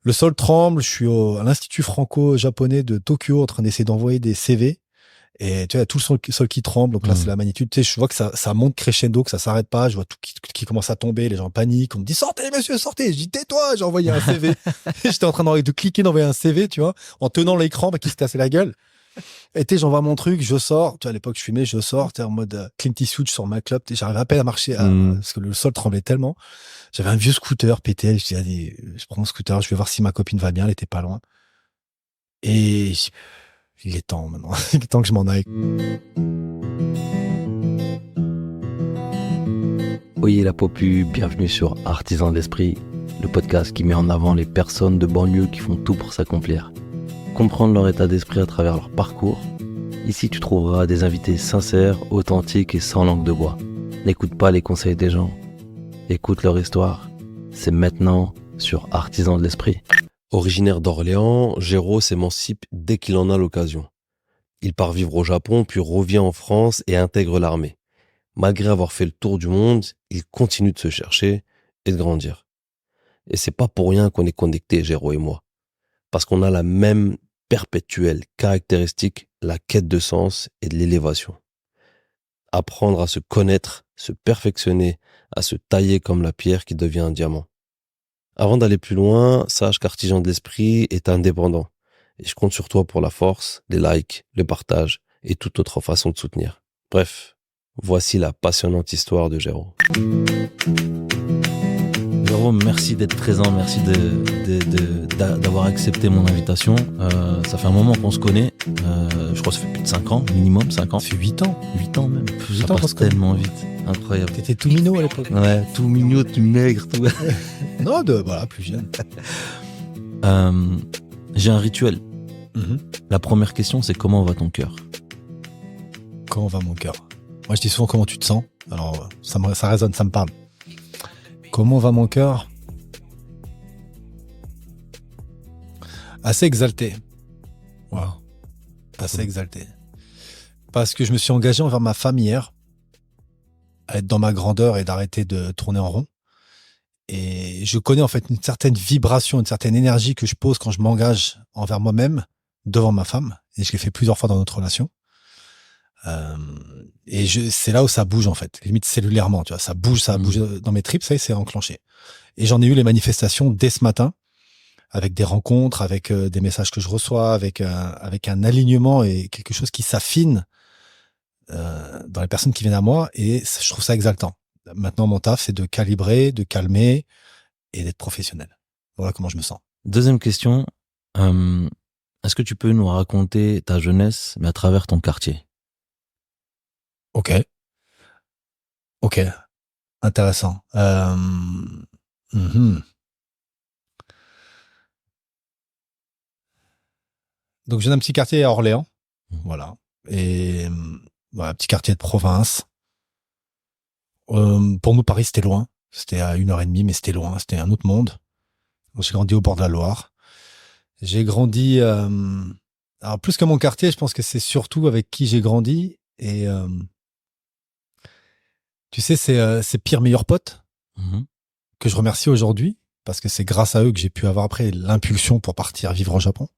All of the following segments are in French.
Le sol tremble, je suis à l'Institut franco-japonais de Tokyo en train d'essayer d'envoyer des CV. Et tu vois, il y a tout le sol qui tremble. Donc là, c'est la magnitude. Tu sais, je vois que ça monte crescendo, que ça s'arrête pas. Je vois tout qui commence à tomber. Les gens paniquent. On me dit, sortez, monsieur, sortez. Je dis, tais-toi. J'ai envoyé un CV. J'étais en train de cliquer, d'envoyer un CV, tu vois, en tenant l'écran, qui se cassait la gueule. Et tu sais, j'envoie mon truc, je sors. Tu vois, à l'époque, je fumais, je sors. Tu sais, en mode Clint Eastwood sur ma clope. J'arrivais à peine à marcher parce que le sol tremblait tellement. J'avais un vieux scooter PTL. Je dis, allez, je prends mon scooter. Je vais voir si ma copine va bien. Elle était pas loin. Et il est temps maintenant. Il est temps que je m'en aille. Oyez la popu, bienvenue sur Artisans de l'Esprit, le podcast qui met en avant les personnes de banlieue qui font tout pour s'accomplir. Comprendre leur état d'esprit à travers leur parcours. Ici, tu trouveras des invités sincères, authentiques et sans langue de bois. N'écoute pas les conseils des gens. Écoute leur histoire. C'est maintenant sur Artisans de l'Esprit. Originaire d'Orléans, Géraud s'émancipe dès qu'il en a l'occasion. Il part vivre au Japon, puis revient en France et intègre l'armée. Malgré avoir fait le tour du monde, il continue de se chercher et de grandir. Et c'est pas pour rien qu'on est connectés, Géraud et moi. Parce qu'on a la même perpétuelle caractéristique, la quête de sens et de l'élévation. Apprendre à se connaître, se perfectionner, à se tailler comme la pierre qui devient un diamant. Avant d'aller plus loin, sache qu'Artisan de l'Esprit est indépendant. Et je compte sur toi pour la force, les likes, le partage et toute autre façon de soutenir. Bref, voici la passionnante histoire de Géraud. Jérôme, merci d'être présent, merci d'avoir accepté mon invitation. Ça fait un moment qu'on se connaît, je crois que ça fait plus de 5 ans, minimum 5 ans. Ça fait 8 ans. 8 ans même, ça ans passe tellement vite, incroyable. T'étais tout minot à l'époque. Ouais, tout mignon, tout maigre, tout. Non, voilà, plus jeune. J'ai un rituel. La première question, c'est comment va ton cœur? Comment va mon cœur? Moi, je dis souvent comment tu te sens. Alors, ça résonne, ça me parle. Comment va mon cœur? Assez exalté. Wow. Assez exalté. Parce que je me suis engagé envers ma femme hier à être dans ma grandeur et d'arrêter de tourner en rond. Et je connais en fait une certaine vibration, une certaine énergie que je pose quand je m'engage envers moi-même devant ma femme. Et je l'ai fait plusieurs fois dans notre relation. Et c'est là où ça bouge en fait, limite cellulairement, tu vois, ça bouge dans mes tripes, ça y est, c'est enclenché. Et j'en ai eu les manifestations dès ce matin, avec des rencontres, avec des messages que je reçois, avec un alignement et quelque chose qui s'affine dans les personnes qui viennent à moi, et je trouve ça exaltant. Maintenant, mon taf, c'est de calibrer, de calmer et d'être professionnel. Voilà comment je me sens. Deuxième question, est-ce que tu peux nous raconter ta jeunesse, mais à travers ton quartier? Ok. Intéressant. Donc, j'ai un petit quartier à Orléans. Voilà. Et un petit quartier de province. Pour nous, Paris, c'était loin. C'était à 1h30, mais c'était loin. C'était un autre monde. Donc, j'ai grandi au bord de la Loire. J'ai grandi... alors, plus que mon quartier, je pense que c'est surtout avec qui j'ai grandi. Et... tu sais, c'est pire meilleurs potes que je remercie aujourd'hui parce que c'est grâce à eux que j'ai pu avoir après l'impulsion pour partir vivre au Japon.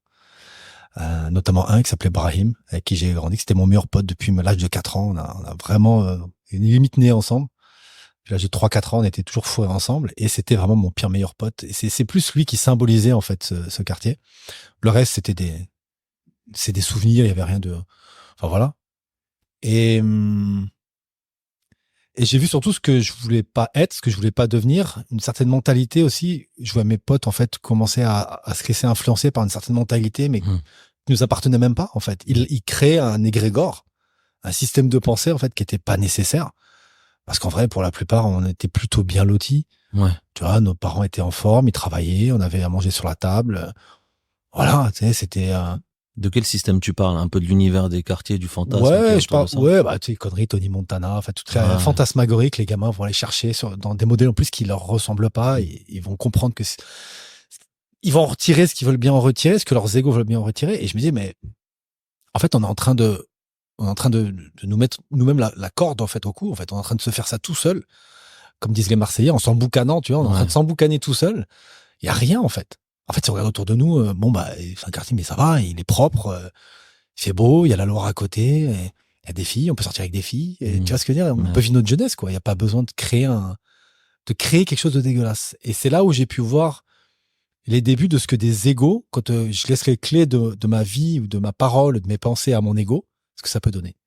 Notamment un qui s'appelait Brahim, avec qui j'ai grandi. C'était mon meilleur pote depuis l'âge de 4 ans. On a vraiment une limite née ensemble. Puis l'âge de 3-4 ans, on était toujours fourrés ensemble et c'était vraiment mon pire meilleur pote. Et c'est plus lui qui symbolisait en fait ce quartier. Le reste, c'est des souvenirs, il y avait rien de... Enfin voilà. Et j'ai vu surtout ce que je voulais pas être, ce que je voulais pas devenir, une certaine mentalité aussi. Je vois mes potes en fait commencer à se laisser influencer par une certaine mentalité, mais qui nous appartenait même pas en fait. Ils créaient un égrégore, un système de pensée en fait qui était pas nécessaire, parce qu'en vrai pour la plupart on était plutôt bien lotis. Ouais. Tu vois, nos parents étaient en forme, ils travaillaient, on avait à manger sur la table. Voilà, tu sais, c'était De quel système tu parles? Un peu de l'univers des quartiers, du fantasme? Ouais, je parle. Ouais, tu sais, conneries, Tony Montana, enfin tout très fantasmagorique. Les gamins vont aller chercher dans des modèles en plus qui leur ressemblent pas. Ils vont comprendre que ils vont en retirer ce qu'ils veulent bien en retirer, ce que leurs égos veulent bien en retirer. Et je me dis, mais en fait, on est en train de nous mettre nous-mêmes la corde en fait au cou. En fait, on est en train de se faire ça tout seul, comme disent les Marseillais, en s'emboucanant. Tu vois, on est en train de s'emboucaner tout seul. Il y a rien en fait. En fait, si on regarde autour de nous, c'est un quartier, mais ça va, il est propre, il fait beau, il y a la Loire à côté, il y a des filles, on peut sortir avec des filles. Et tu vois ce que je veux dire? On peut vivre notre jeunesse, quoi. Il n'y a pas besoin de créer quelque chose de dégueulasse. Et c'est là où j'ai pu voir les débuts de ce que des égos, quand je laisse les clés de ma vie ou de ma parole, de mes pensées à mon ego, ce que ça peut donner.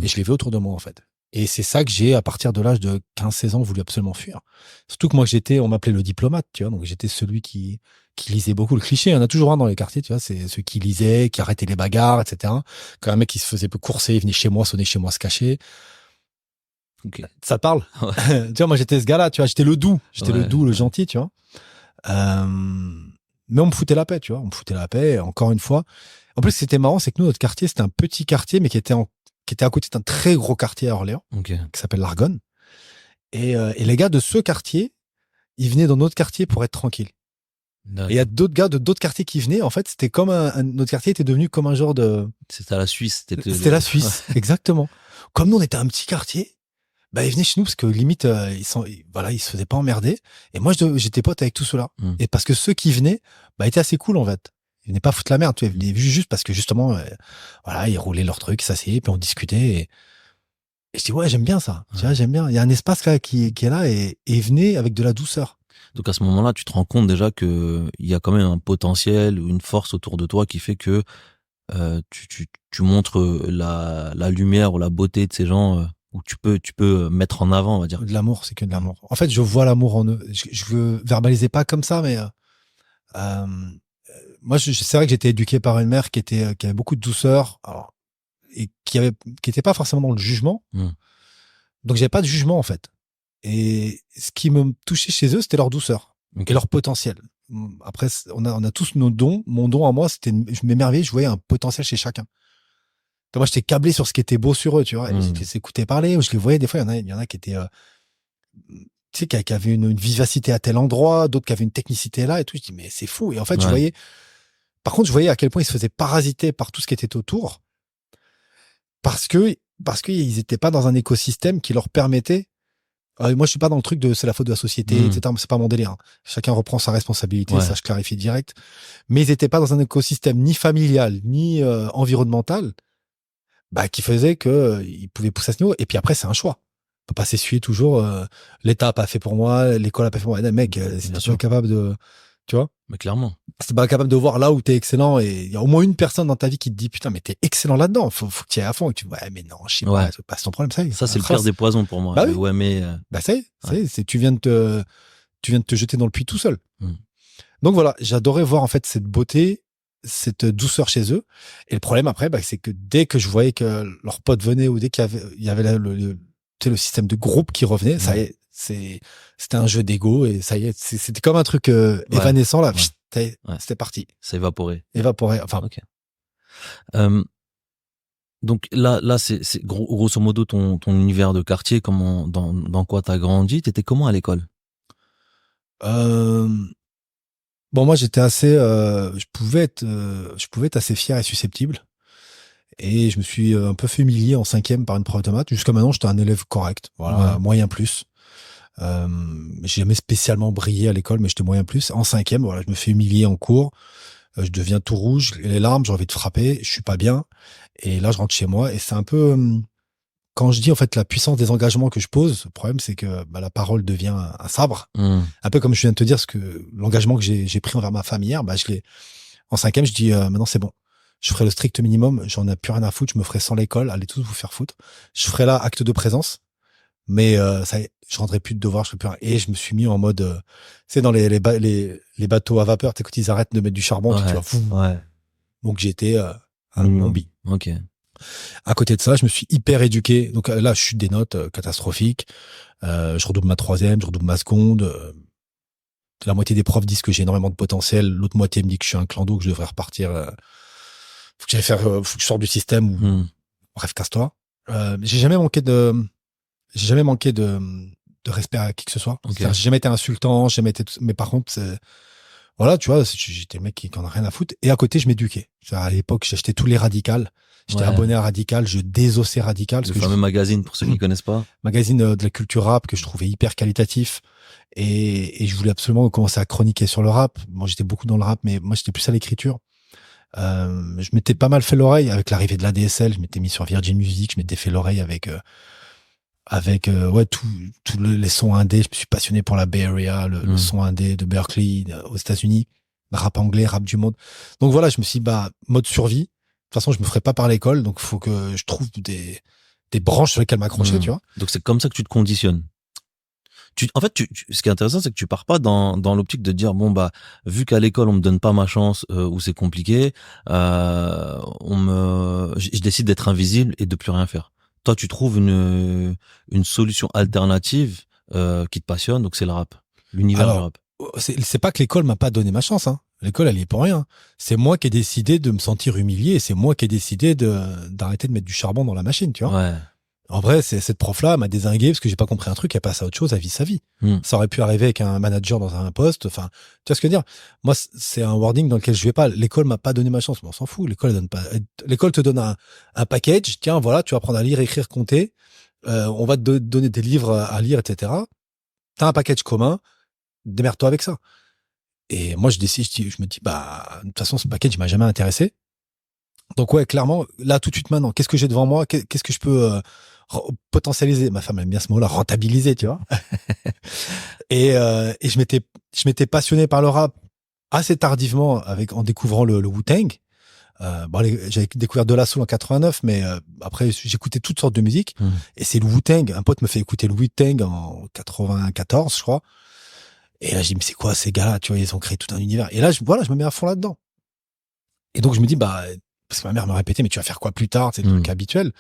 Et je l'ai vu autour de moi, en fait. Et c'est ça que j'ai, à partir de l'âge de 15-16 ans, voulu absolument fuir. Surtout que moi, on m'appelait le diplomate, tu vois. Donc, j'étais celui qui lisait beaucoup. Le cliché, il y en a toujours un dans les quartiers, tu vois. C'est ceux qui lisaient, qui arrêtaient les bagarres, etc. Quand un mec qui se faisait courser, il venait chez moi, sonnait chez moi, se cacher. Okay. Ça te parle? Tu vois, moi, j'étais ce gars-là, tu vois. J'étais le doux. J'étais le doux, le gentil, tu vois. Mais on me foutait la paix, tu vois. On me foutait la paix, encore une fois. En plus, c'était marrant, c'est que nous, notre quartier, c'était un petit quartier, mais qui était à côté d'un très gros quartier à Orléans, qui s'appelle l'Argonne. Et les gars de ce quartier, ils venaient dans notre quartier pour être tranquilles. Et il y a d'autres gars de d'autres quartiers qui venaient. En fait, c'était comme notre quartier était devenu comme un genre de... C'était la Suisse. C'était la Suisse, exactement. Comme nous, on était un petit quartier, ils venaient chez nous parce que limite, ils se faisaient pas emmerder. Et moi, j'étais pote avec tous ceux-là. Et parce que ceux qui venaient, étaient assez cool, en fait. Ils venaient pas foutre la merde, tu vois. Ils venaient juste parce que justement, ils roulaient leur truc, ça s'asseyaient, puis on discutait. Et je dis, ouais, j'aime bien ça. Tu vois, j'aime bien. Il y a un espace là qui est là et venez avec de la douceur. Donc à ce moment-là, tu te rends compte déjà que il y a quand même un potentiel ou une force autour de toi qui fait que tu montres la lumière ou la beauté de ces gens où tu peux mettre en avant, on va dire. De l'amour, c'est que de l'amour. En fait, je vois l'amour en eux. Je veux verbaliser pas comme ça, mais moi, c'est vrai que j'étais éduqué par une mère qui avait beaucoup de douceur, et qui était pas forcément dans le jugement. Donc j'avais pas de jugement en fait. Et ce qui me touchait chez eux, c'était leur douceur et leur potentiel. Après, on a tous nos dons. Mon don à moi, je m'émerveillais, je voyais un potentiel chez chacun. Donc moi, j'étais câblé sur ce qui était beau sur eux, tu vois. Et je les écoutais parler, ou je les voyais des fois. Il y en a qui étaient, tu sais, qui avaient une vivacité à tel endroit, d'autres qui avaient une technicité là et tout. Je dis mais c'est fou. Et en fait, je voyais à quel point ils se faisaient parasiter par tout ce qui était autour, parce qu'ils étaient pas dans un écosystème qui leur permettait. Moi, je suis pas dans le truc de c'est la faute de la société, etc. C'est pas mon délire. Hein. Chacun reprend sa responsabilité, ça je clarifie direct. Mais ils étaient pas dans un écosystème ni familial ni environnemental, qui faisait que ils pouvaient pousser à ce niveau. Et puis après, c'est un choix. On peut pas s'essuyer toujours. L'État a pas fait pour moi, l'école a pas fait pour moi. Mec, si tu es capable de, tu vois. Mais clairement. C'est pas capable de voir là où t'es excellent, et il y a au moins une personne dans ta vie qui te dit putain mais t'es excellent là-dedans, faut que tu y ailles à fond, et tu ouais mais non je sais pas, c'est pas ton problème, ça c'est le pire des poisons pour moi. Oui. Ouais mais ça y est, c'est tu viens de te jeter dans le puits tout seul. Donc voilà, j'adorais voir en fait cette beauté, cette douceur chez eux. Et le problème après, c'est que dès que je voyais que leurs potes venaient, ou dès qu'il y avait le système de groupe qui revenait, ça y est, c'était un jeu d'ego, et ça y est, c'était comme un truc évanescent là. C'était parti. C'est évaporé. Enfin. Okay. Donc là, c'est grosso modo ton univers de quartier. Comment, dans quoi t'as grandi? T'étais comment à l'école? Moi j'étais assez, je pouvais être assez fier et susceptible. Et je me suis un peu fait humilier en 5e par une prof de maths. Jusqu'à maintenant, j'étais un élève correct. Voilà, moyen plus. J'ai jamais spécialement brillé à l'école, mais j'étais moyen plus. En 5e, voilà, je me fais humilier en cours. Je deviens tout rouge, les larmes, j'ai envie de frapper, je suis pas bien. Et là, je rentre chez moi, et c'est un peu, quand je dis en fait la puissance des engagements que je pose, le problème c'est que la parole devient un sabre. Un peu comme je viens de te dire, l'engagement que j'ai pris envers ma femme hier, je l'ai. En 5e, je dis maintenant c'est bon. Je ferai le strict minimum, j'en ai plus rien à foutre, je me ferai sans l'école, allez tous vous faire foutre. Je ferai là acte de présence. Mais ça y est, je rendrai plus de devoirs, je ferai plus rien. Et je me suis mis en mode, c'est dans les bateaux à vapeur, tu sais, quand ils arrêtent de mettre du charbon, tu vois. Donc j'étais un zombie. Ok. À côté de ça, je me suis hyper éduqué. Donc là, je chute des notes catastrophiques. Je redouble ma 3e, je redouble ma seconde. La moitié des profs disent que j'ai énormément de potentiel. L'autre moitié me dit que je suis un clando, que je devrais repartir. Faut que je sorte du système. Bref, casse-toi. J'ai jamais manqué de respect à qui que ce soit. Okay. J'ai jamais été insultant, mais par contre, voilà, tu vois, j'étais le mec qui en a rien à foutre. Et à côté, je m'éduquais. À l'époque, j'achetais tous les Radicals. J'étais abonné à Radical, je désossais Radical. Le fameux magazine, pour ceux qui connaissent pas. Magazine de la culture rap que je trouvais hyper qualitatif. Et je voulais absolument commencer à chroniquer sur le rap. Moi, j'étais beaucoup dans le rap, mais moi, j'étais plus à l'écriture. Je m'étais pas mal fait l'oreille avec l'arrivée de la DSL. Je m'étais mis sur Virgin Music. Je m'étais fait l'oreille avec tous les sons indés. Je me suis passionné pour la Bay Area, le son indé de Berkeley aux États-Unis, rap anglais, rap du monde. Donc voilà, je me suis dit, mode survie. De toute façon, je me ferai pas par l'école, donc faut que je trouve des branches sur lesquelles m'accrocher, tu vois. Donc c'est comme ça que tu te conditionnes. En fait, ce qui est intéressant, c'est que tu pars pas dans l'optique de dire bon vu qu'à l'école on me donne pas ma chance ou c'est compliqué, je décide d'être invisible et de plus rien faire. Toi, tu trouves une solution alternative qui te passionne, donc c'est le rap, l'univers du rap. C'est pas que l'école m'a pas donné ma chance, hein. L'école, elle y est pour rien. C'est moi qui ai décidé de me sentir humilié et c'est moi qui ai décidé d'arrêter de mettre du charbon dans la machine, tu vois. Ouais. En vrai, cette prof-là m'a dézingué parce que j'ai pas compris un truc, elle passe à autre chose, elle vit sa vie. Ça aurait pu arriver avec un manager dans un poste, enfin, tu vois ce que je veux dire? Moi, c'est un wording dans lequel je vais pas. L'école m'a pas donné ma chance, mais on s'en fout. L'école te donne un package, tiens, voilà, tu vas apprendre à lire, écrire, compter, on va te donner des livres à lire, etc. T'as un package commun, démerde-toi avec ça. Et moi, je me dis, de toute façon, ce package, il m'a jamais intéressé. Donc ouais, clairement, là, tout de suite maintenant, qu'est-ce que j'ai devant moi? Qu'est-ce que je peux potentialiser? Ma femme aime bien ce mot-là, rentabiliser, tu vois. Et je m'étais passionné par le rap assez tardivement en découvrant le Wu-Tang. J'avais découvert De La Soul en 89, mais après j'écoutais toutes sortes de musiques. Et c'est le Wu-Tang. Un pote me fait écouter le Wu-Tang en 94, je crois. Et là, je dis, mais c'est quoi ces gars-là? Tu vois, ils ont créé tout un univers. Et là, je me mets à fond là-dedans. Et donc, je me dis, parce que ma mère me répétait, mais tu vas faire quoi plus tard? C'est le truc habituel.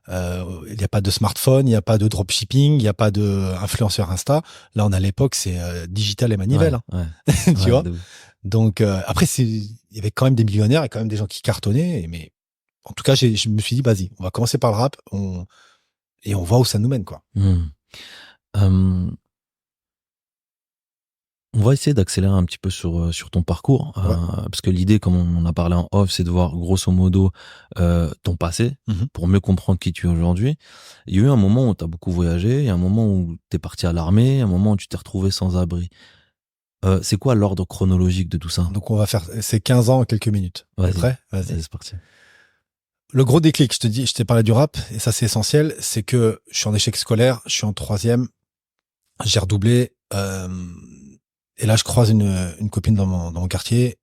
Il n'y a pas de smartphone, il n'y a pas de dropshipping, il n'y a pas de influenceur Insta. Là, on a l'époque, c'est digital et manivelle. Tu vois? Donc, après, il y avait quand même des millionnaires et quand même des gens qui cartonnaient. Mais en tout cas, je me suis dit, vas-y, on va commencer par le rap et on voit où ça nous mène, quoi. On va essayer d'accélérer un petit peu sur ton parcours, parce que l'idée, comme on a parlé en off, c'est de voir grosso modo ton passé pour mieux comprendre qui tu es aujourd'hui. Il y a eu un moment où tu as beaucoup voyagé, il y a un moment où tu es parti à l'armée, un moment où tu t'es retrouvé sans abri. C'est quoi l'ordre chronologique de tout ça? Donc on va faire ces 15 ans en quelques minutes. Vas-y. Prêt? Vas-y, c'est parti. Le gros déclic, je t'ai parlé du rap, et ça c'est essentiel, c'est que je suis en échec scolaire, je suis en 3e, j'ai redoublé, et là, je croise une copine dans mon quartier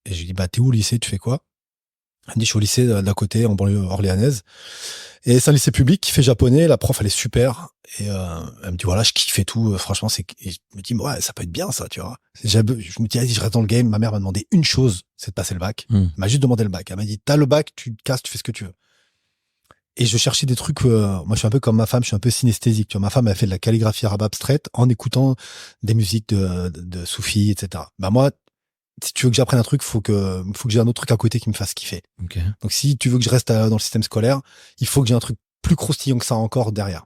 et je lui dis, t'es où au lycée? Tu fais quoi? Elle me dit, je suis au lycée d'à côté, en banlieue orléanaise. Et c'est un lycée public qui fait japonais. La prof, elle est super. Et elle me dit, voilà, je kiffe et tout. Franchement, et je me dis, ouais, ça peut être bien, ça, tu vois. Je me dis, allez, je reste dans le game. Ma mère m'a demandé une chose, c'est de passer le bac. Elle m'a juste demandé le bac. Elle m'a dit, t'as le bac, tu te casses, tu fais ce que tu veux. Et je cherchais des trucs, moi je suis un peu comme ma femme, je suis un peu synesthésique. Tu vois, ma femme a fait de la calligraphie arabe abstraite en écoutant des musiques de soufis, etc. Moi, si tu veux que j'apprenne un truc, faut que j'ai un autre truc à côté qui me fasse kiffer. Okay. Donc si tu veux que je reste dans le système scolaire, il faut que j'ai un truc plus croustillant que ça encore derrière.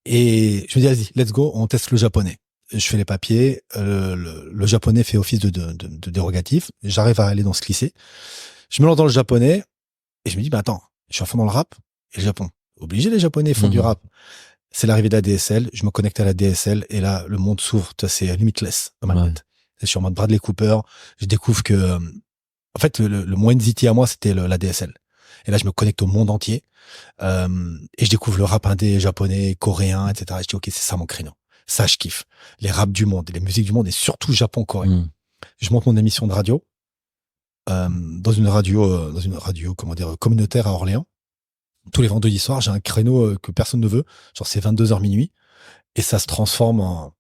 Et je me dis, vas-y, let's go, on teste le japonais. Je fais les papiers, le japonais fait office de dérogatif. J'arrive à aller dans ce lycée. Je me lance dans le japonais et je me dis, attends, je suis à fond dans le rap et le Japon. Obligé, les Japonais font du rap. C'est l'arrivée de la DSL. Je me connecte à la DSL et là, le monde s'ouvre. C'est limitless dans ma tête. C'est sur mode Bradley Cooper. Je découvre que, en fait, le moins NZT à moi, c'était la DSL. Et là, je me connecte au monde entier. Et je découvre le rap indé, japonais, coréen, etc. Et je dis, ok, c'est ça mon créneau. Ça, je kiffe. Les raps du monde, les musiques du monde et surtout Japon, Corée. Je monte mon émission de radio. Dans une radio communautaire à Orléans. Tous les vendredis soirs, j'ai un créneau que personne ne veut. Genre, c'est 22h minuit. Et ça se transforme en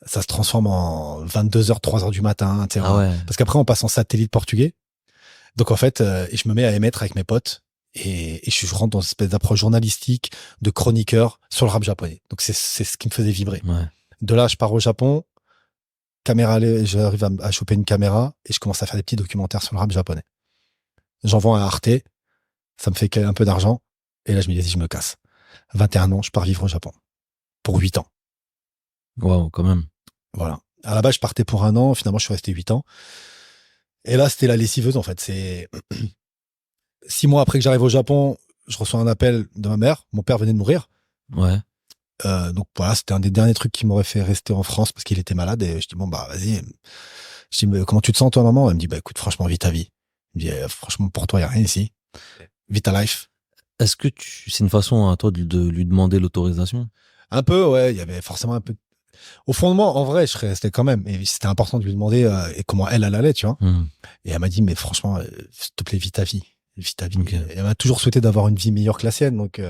22h, 3h du matin, etc. Ah ouais. Parce qu'après, on passe en satellite portugais. Donc, en fait, et je me mets à émettre avec mes potes. Et je rentre dans une espèce d'approche journalistique, de chroniqueur sur le rap japonais. Donc, c'est ce qui me faisait vibrer. Ouais. De là, je pars au Japon. J'arrive à choper une caméra et je commence à faire des petits documentaires sur le rap japonais. J'envoie à Arte, ça me fait un peu d'argent et là je me dis, je me casse. 21 ans, je pars vivre au Japon pour 8 ans. Waouh, quand même. Voilà. À la base, je partais pour 1 an. Finalement, je suis resté 8 ans. Et là, c'était la lessiveuse, en fait. C'est 6 mois après que j'arrive au Japon, je reçois un appel de ma mère. Mon père venait de mourir. Ouais. Donc voilà, c'était un des derniers trucs qui m'aurait fait rester en France parce qu'il était malade. Et je dis, bon, bah, vas-y. Je dis, mais comment tu te sens, toi, maman? Elle me dit, bah, écoute, franchement, vis ta vie. Elle me dit, franchement, pour toi, il n'y a rien ici. Vis ta life. Est-ce que c'est une façon à toi de lui demander l'autorisation? Un peu, ouais. Il y avait forcément un peu. Au fond de moi, en vrai, je serais resté quand même. Et c'était important de lui demander et comment elle allait, tu vois. Et elle m'a dit, mais franchement, s'il te plaît, vis ta vie. Vis ta vie. Okay. Et elle m'a toujours souhaité d'avoir une vie meilleure que la sienne. Donc,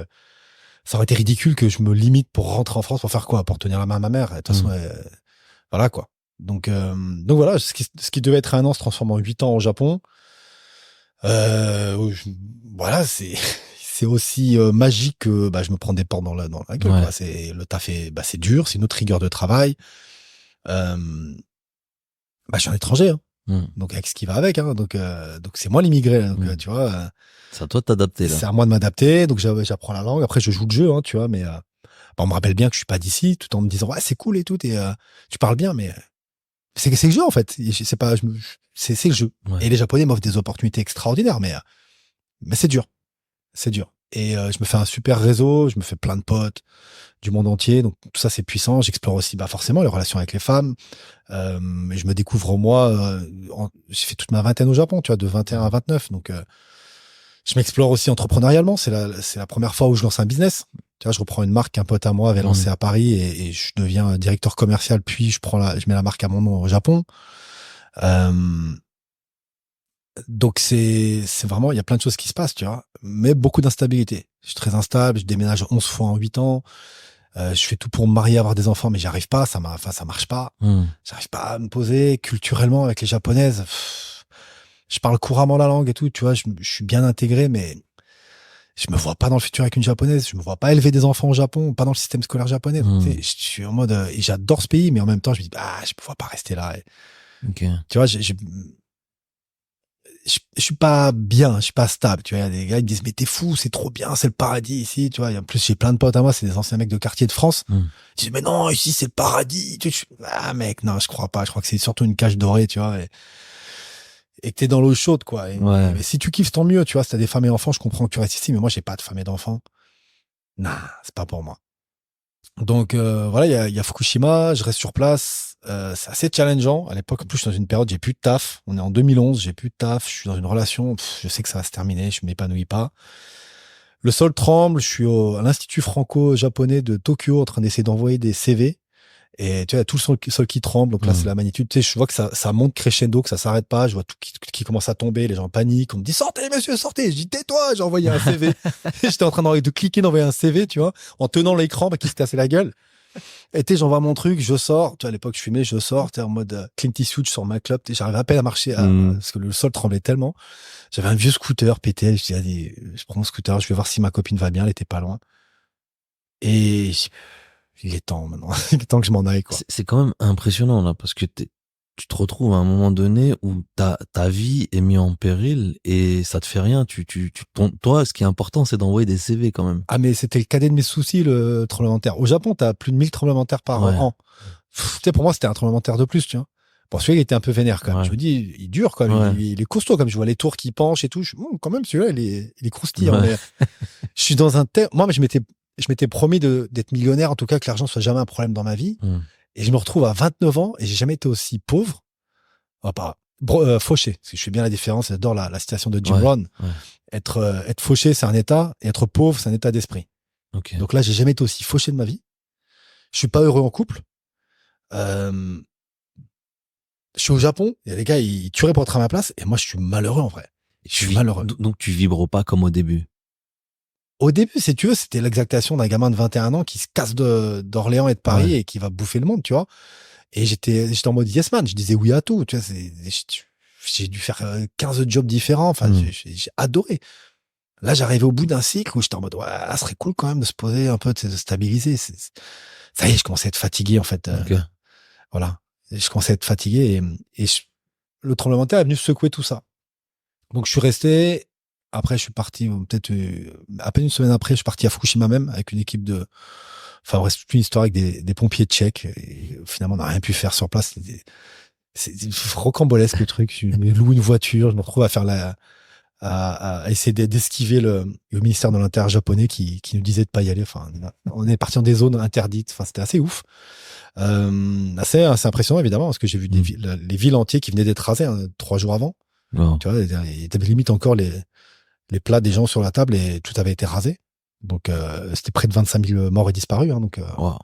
ça aurait été ridicule que je me limite pour rentrer en France pour faire quoi? Pour tenir la main à ma mère. De toute façon, voilà, quoi. Donc voilà, ce qui devait être 1 an se transforme en 8 ans au Japon. Voilà, c'est aussi magique que je me prends des portes dans la gueule. Ouais. Quoi. C'est le taf c'est dur, c'est une autre rigueur de travail. Je suis un étranger, hein. Donc avec ce qui va avec, hein. Donc c'est moi l'immigré, donc tu vois. C'est à toi de t'adapter là. C'est à moi de m'adapter, donc j'apprends la langue. Après je joue le jeu, hein, tu vois, mais on me rappelle bien que je suis pas d'ici, tout en me disant ouais c'est cool et tout, et tu parles bien, mais c'est le jeu en fait. C'est pas, c'est le jeu. Ouais. Et les Japonais m'offrent des opportunités extraordinaires, mais c'est dur, c'est dur. Et je me fais un super réseau, je me fais plein de potes du monde entier, donc tout ça c'est puissant. J'explore aussi forcément les relations avec les femmes. Et je me découvre moi. J'ai fait toute ma vingtaine au Japon, tu vois, de 21 à 29, donc je m'explore aussi entrepreneurialement. C'est la première fois où je lance un business. Tu vois, je reprends une marque qu'un pote à moi avait lancée à Paris et je deviens directeur commercial. Puis je mets la marque à mon nom au Japon. Donc c'est vraiment, il y a plein de choses qui se passent, tu vois, mais beaucoup d'instabilité. Je suis très instable. Je déménage 11 fois en 8 ans. Je fais tout pour me marier, avoir des enfants, mais j'y arrive pas. Ça marche pas. J'arrive pas à me poser culturellement avec les japonaises. Je parle couramment la langue et tout, tu vois, je suis bien intégré, mais je me vois pas dans le futur avec une japonaise. Je me vois pas élever des enfants au Japon, pas dans le système scolaire japonais. Donc, tu sais, je suis en mode, et j'adore ce pays, mais en même temps, je me dis, je me vois pas rester là. Okay. Tu vois, je suis pas bien, je suis pas stable. Tu vois, il y a des gars qui me disent, mais t'es fou, c'est trop bien, c'est le paradis ici, tu vois. Et en plus, j'ai plein de potes à moi, c'est des anciens mecs de quartier de France. Ils disent, mais non, ici, c'est le paradis. Mec, non, je crois pas. Je crois que c'est surtout une cage dorée, tu vois. Et que t'es dans l'eau chaude, quoi. Mais si tu kiffes, tant mieux, tu vois. Si t'as des femmes et enfants, je comprends que tu restes ici, mais moi, j'ai pas de femmes et d'enfants. Nah, c'est pas pour moi. Donc, voilà, il y a Fukushima, je reste sur place. C'est assez challengeant. À l'époque, en plus, je suis dans une période, j'ai plus de taf. On est en 2011, j'ai plus de taf. Je suis dans une relation, je sais que ça va se terminer, je m'épanouis pas. Le sol tremble, je suis à l'Institut franco-japonais de Tokyo en train d'essayer d'envoyer des CV. Et tu vois, tout le sol qui tremble. Donc là, c'est la magnitude. Tu sais, je vois que ça monte crescendo, que ça s'arrête pas. Je vois tout qui commence à tomber. Les gens paniquent. On me dit, sortez, monsieur, sortez. Je dis, tais-toi. J'ai envoyé un CV. J'étais en train de cliquer, d'envoyer un CV, tu vois, en tenant l'écran, qui se cassait la gueule. Et tu sais, j'envoie mon truc, je sors. Tu vois, à l'époque, je fumais, je sors. Tu sais, en mode Clint Eastwood sur ma clope. J'arrive à peine à marcher parce que le sol tremblait tellement. J'avais un vieux scooter pété. Je dis, allez, je prends mon scooter. Je vais voir si ma copine va bien. Elle était pas loin. Et il est temps maintenant. Il est temps que je m'en aille, quoi. C'est quand même impressionnant là, parce que tu te retrouves à un moment donné où ta vie est mise en péril et ça te fait rien. Toi, ce qui est important, c'est d'envoyer des CV quand même. Ah, mais c'était le cadet de mes soucis, le tremblement de terre. Au Japon, t'as plus de 1000 tremblements de terre par an. Tu sais, pour moi, c'était un tremblement de terre de plus, tu vois. Bon, celui-là, il était un peu vénère, quand même. Je me dis, il dure, quand même. Il est costaud, comme je vois les tours qui penchent et tout. Quand même, celui-là, il est croustillant. Mais je suis dans un moi, je m'étais promis d'être millionnaire, en tout cas, que l'argent soit jamais un problème dans ma vie. Et je me retrouve à 29 ans et j'ai jamais été aussi pauvre. Fauché. Parce que je fais bien la différence. J'adore la citation de Jim Rohn. Être fauché, c'est un état. Et être pauvre, c'est un état d'esprit. Okay. Donc là, j'ai jamais été aussi fauché de ma vie. Je suis pas heureux en couple. Je suis au Japon. Il y a des gars, ils tueraient pour être à ma place. Et moi, je suis malheureux, en vrai. Je suis malheureux. Donc, tu vibres pas comme au début. Au début, si tu veux, c'était l'exaltation d'un gamin de 21 ans qui se casse d'Orléans et de Paris et qui va bouffer le monde, tu vois. Et j'étais en mode yes man, je disais oui à tout, tu vois. J'ai dû faire 15 jobs différents, enfin, j'ai adoré. Là, j'arrivais au bout d'un cycle où j'étais en mode, ouais, ça serait cool quand même de se poser un peu, de se stabiliser. Ça y est, je commençais à être fatigué, en fait. Okay. Voilà. Je commençais à être fatigué et le tremblement de terre est venu secouer tout ça. Donc, je suis resté. Après, je suis parti, peut-être à peine une semaine après, je suis parti à Fukushima même, avec une équipe de Enfin bref, c'est toute une histoire avec des pompiers tchèques. Et finalement, on n'a rien pu faire sur place. C'est rocambolesque le truc. Je loue une voiture, je me retrouve à faire à essayer d'esquiver le ministère de l'Intérieur japonais qui nous disait de pas y aller. Enfin, on est parti dans des zones interdites. Enfin, c'était assez ouf. Assez impressionnant, évidemment, parce que j'ai vu les villes entières qui venaient d'être rasées 3 jours avant. Wow. Tu vois, il y avait limite encore les plats des gens sur la table et tout avait été rasé. Donc, c'était près de 25 000 morts et disparus. Hein, donc, Wow.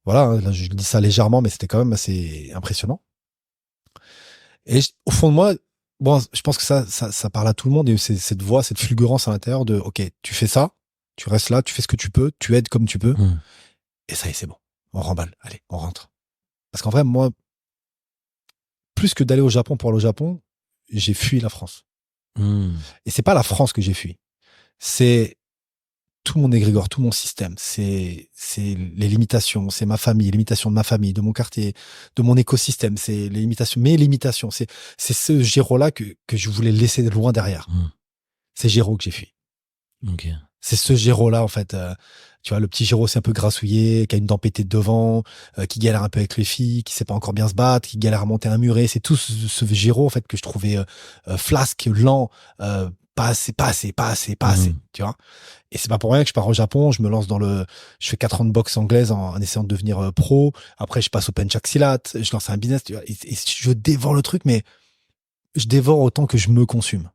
voilà, hein, là, je dis ça légèrement, mais c'était quand même assez impressionnant. Et au fond de moi, bon, je pense que ça parle à tout le monde et c'est cette voix, cette fulgurance à l'intérieur de, OK, tu fais ça, tu restes là, tu fais ce que tu peux, tu aides comme tu peux. Et ça y est, c'est bon. On remballe. Allez, on rentre. Parce qu'en vrai, moi, plus que d'aller au Japon pour aller au Japon, j'ai fui la France. Et c'est pas la France que j'ai fui. C'est tout mon égrégore, tout mon système. C'est les limitations, c'est ma famille, les limitations de ma famille, de mon quartier, de mon écosystème. C'est les limitations, mes limitations. C'est ce Géraud-là que je voulais laisser loin derrière. C'est Géraud que j'ai fui. Ok. C'est ce Géraud-là, en fait. Tu vois, le petit Géraud, c'est un peu grassouillé, qui a une dent pétée de devant, qui galère un peu avec les filles, qui sait pas encore bien se battre, qui galère à monter un muret. C'est tout ce Géraud, en fait, que je trouvais flasque, lent, pas assez, tu vois. Et c'est pas pour rien que je pars au Japon, je fais 4 ans de boxe anglaise en essayant de devenir pro. Après, je passe au pencak silat, je lance un business, tu vois, et je dévore le truc, mais je dévore autant que je me consume.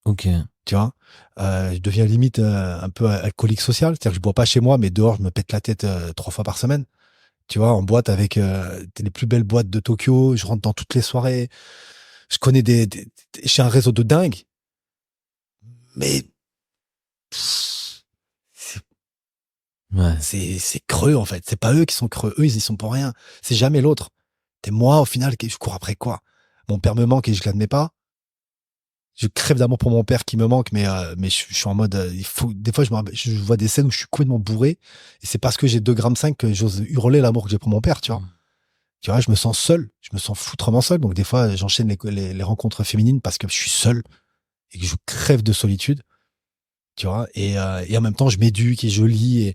Ok. Tu vois, je deviens limite un peu alcoolique social, c'est-à-dire que je bois pas chez moi, mais dehors je me pète la tête 3 fois par semaine. Tu vois, en boîte avec les plus belles boîtes de Tokyo, je rentre dans toutes les soirées. Je connais j'ai un réseau de dingue, mais Ouais. c'est creux en fait. C'est pas eux qui sont creux, eux ils y sont pour rien. C'est jamais l'autre. T'es moi au final, je cours après quoi? Mon père me manque et je l'admets pas. Je crève d'amour pour mon père qui me manque, mais je suis en mode, il faut, des fois, je vois des scènes où je suis complètement bourré, et c'est parce que j'ai 2,5 grammes que j'ose hurler l'amour que j'ai pour mon père, tu vois. Tu vois, je me sens seul, je me sens foutrement seul, donc des fois, j'enchaîne les rencontres féminines parce que je suis seul, et que je crève de solitude, tu vois, et en même temps, je m'éduque, et je lis,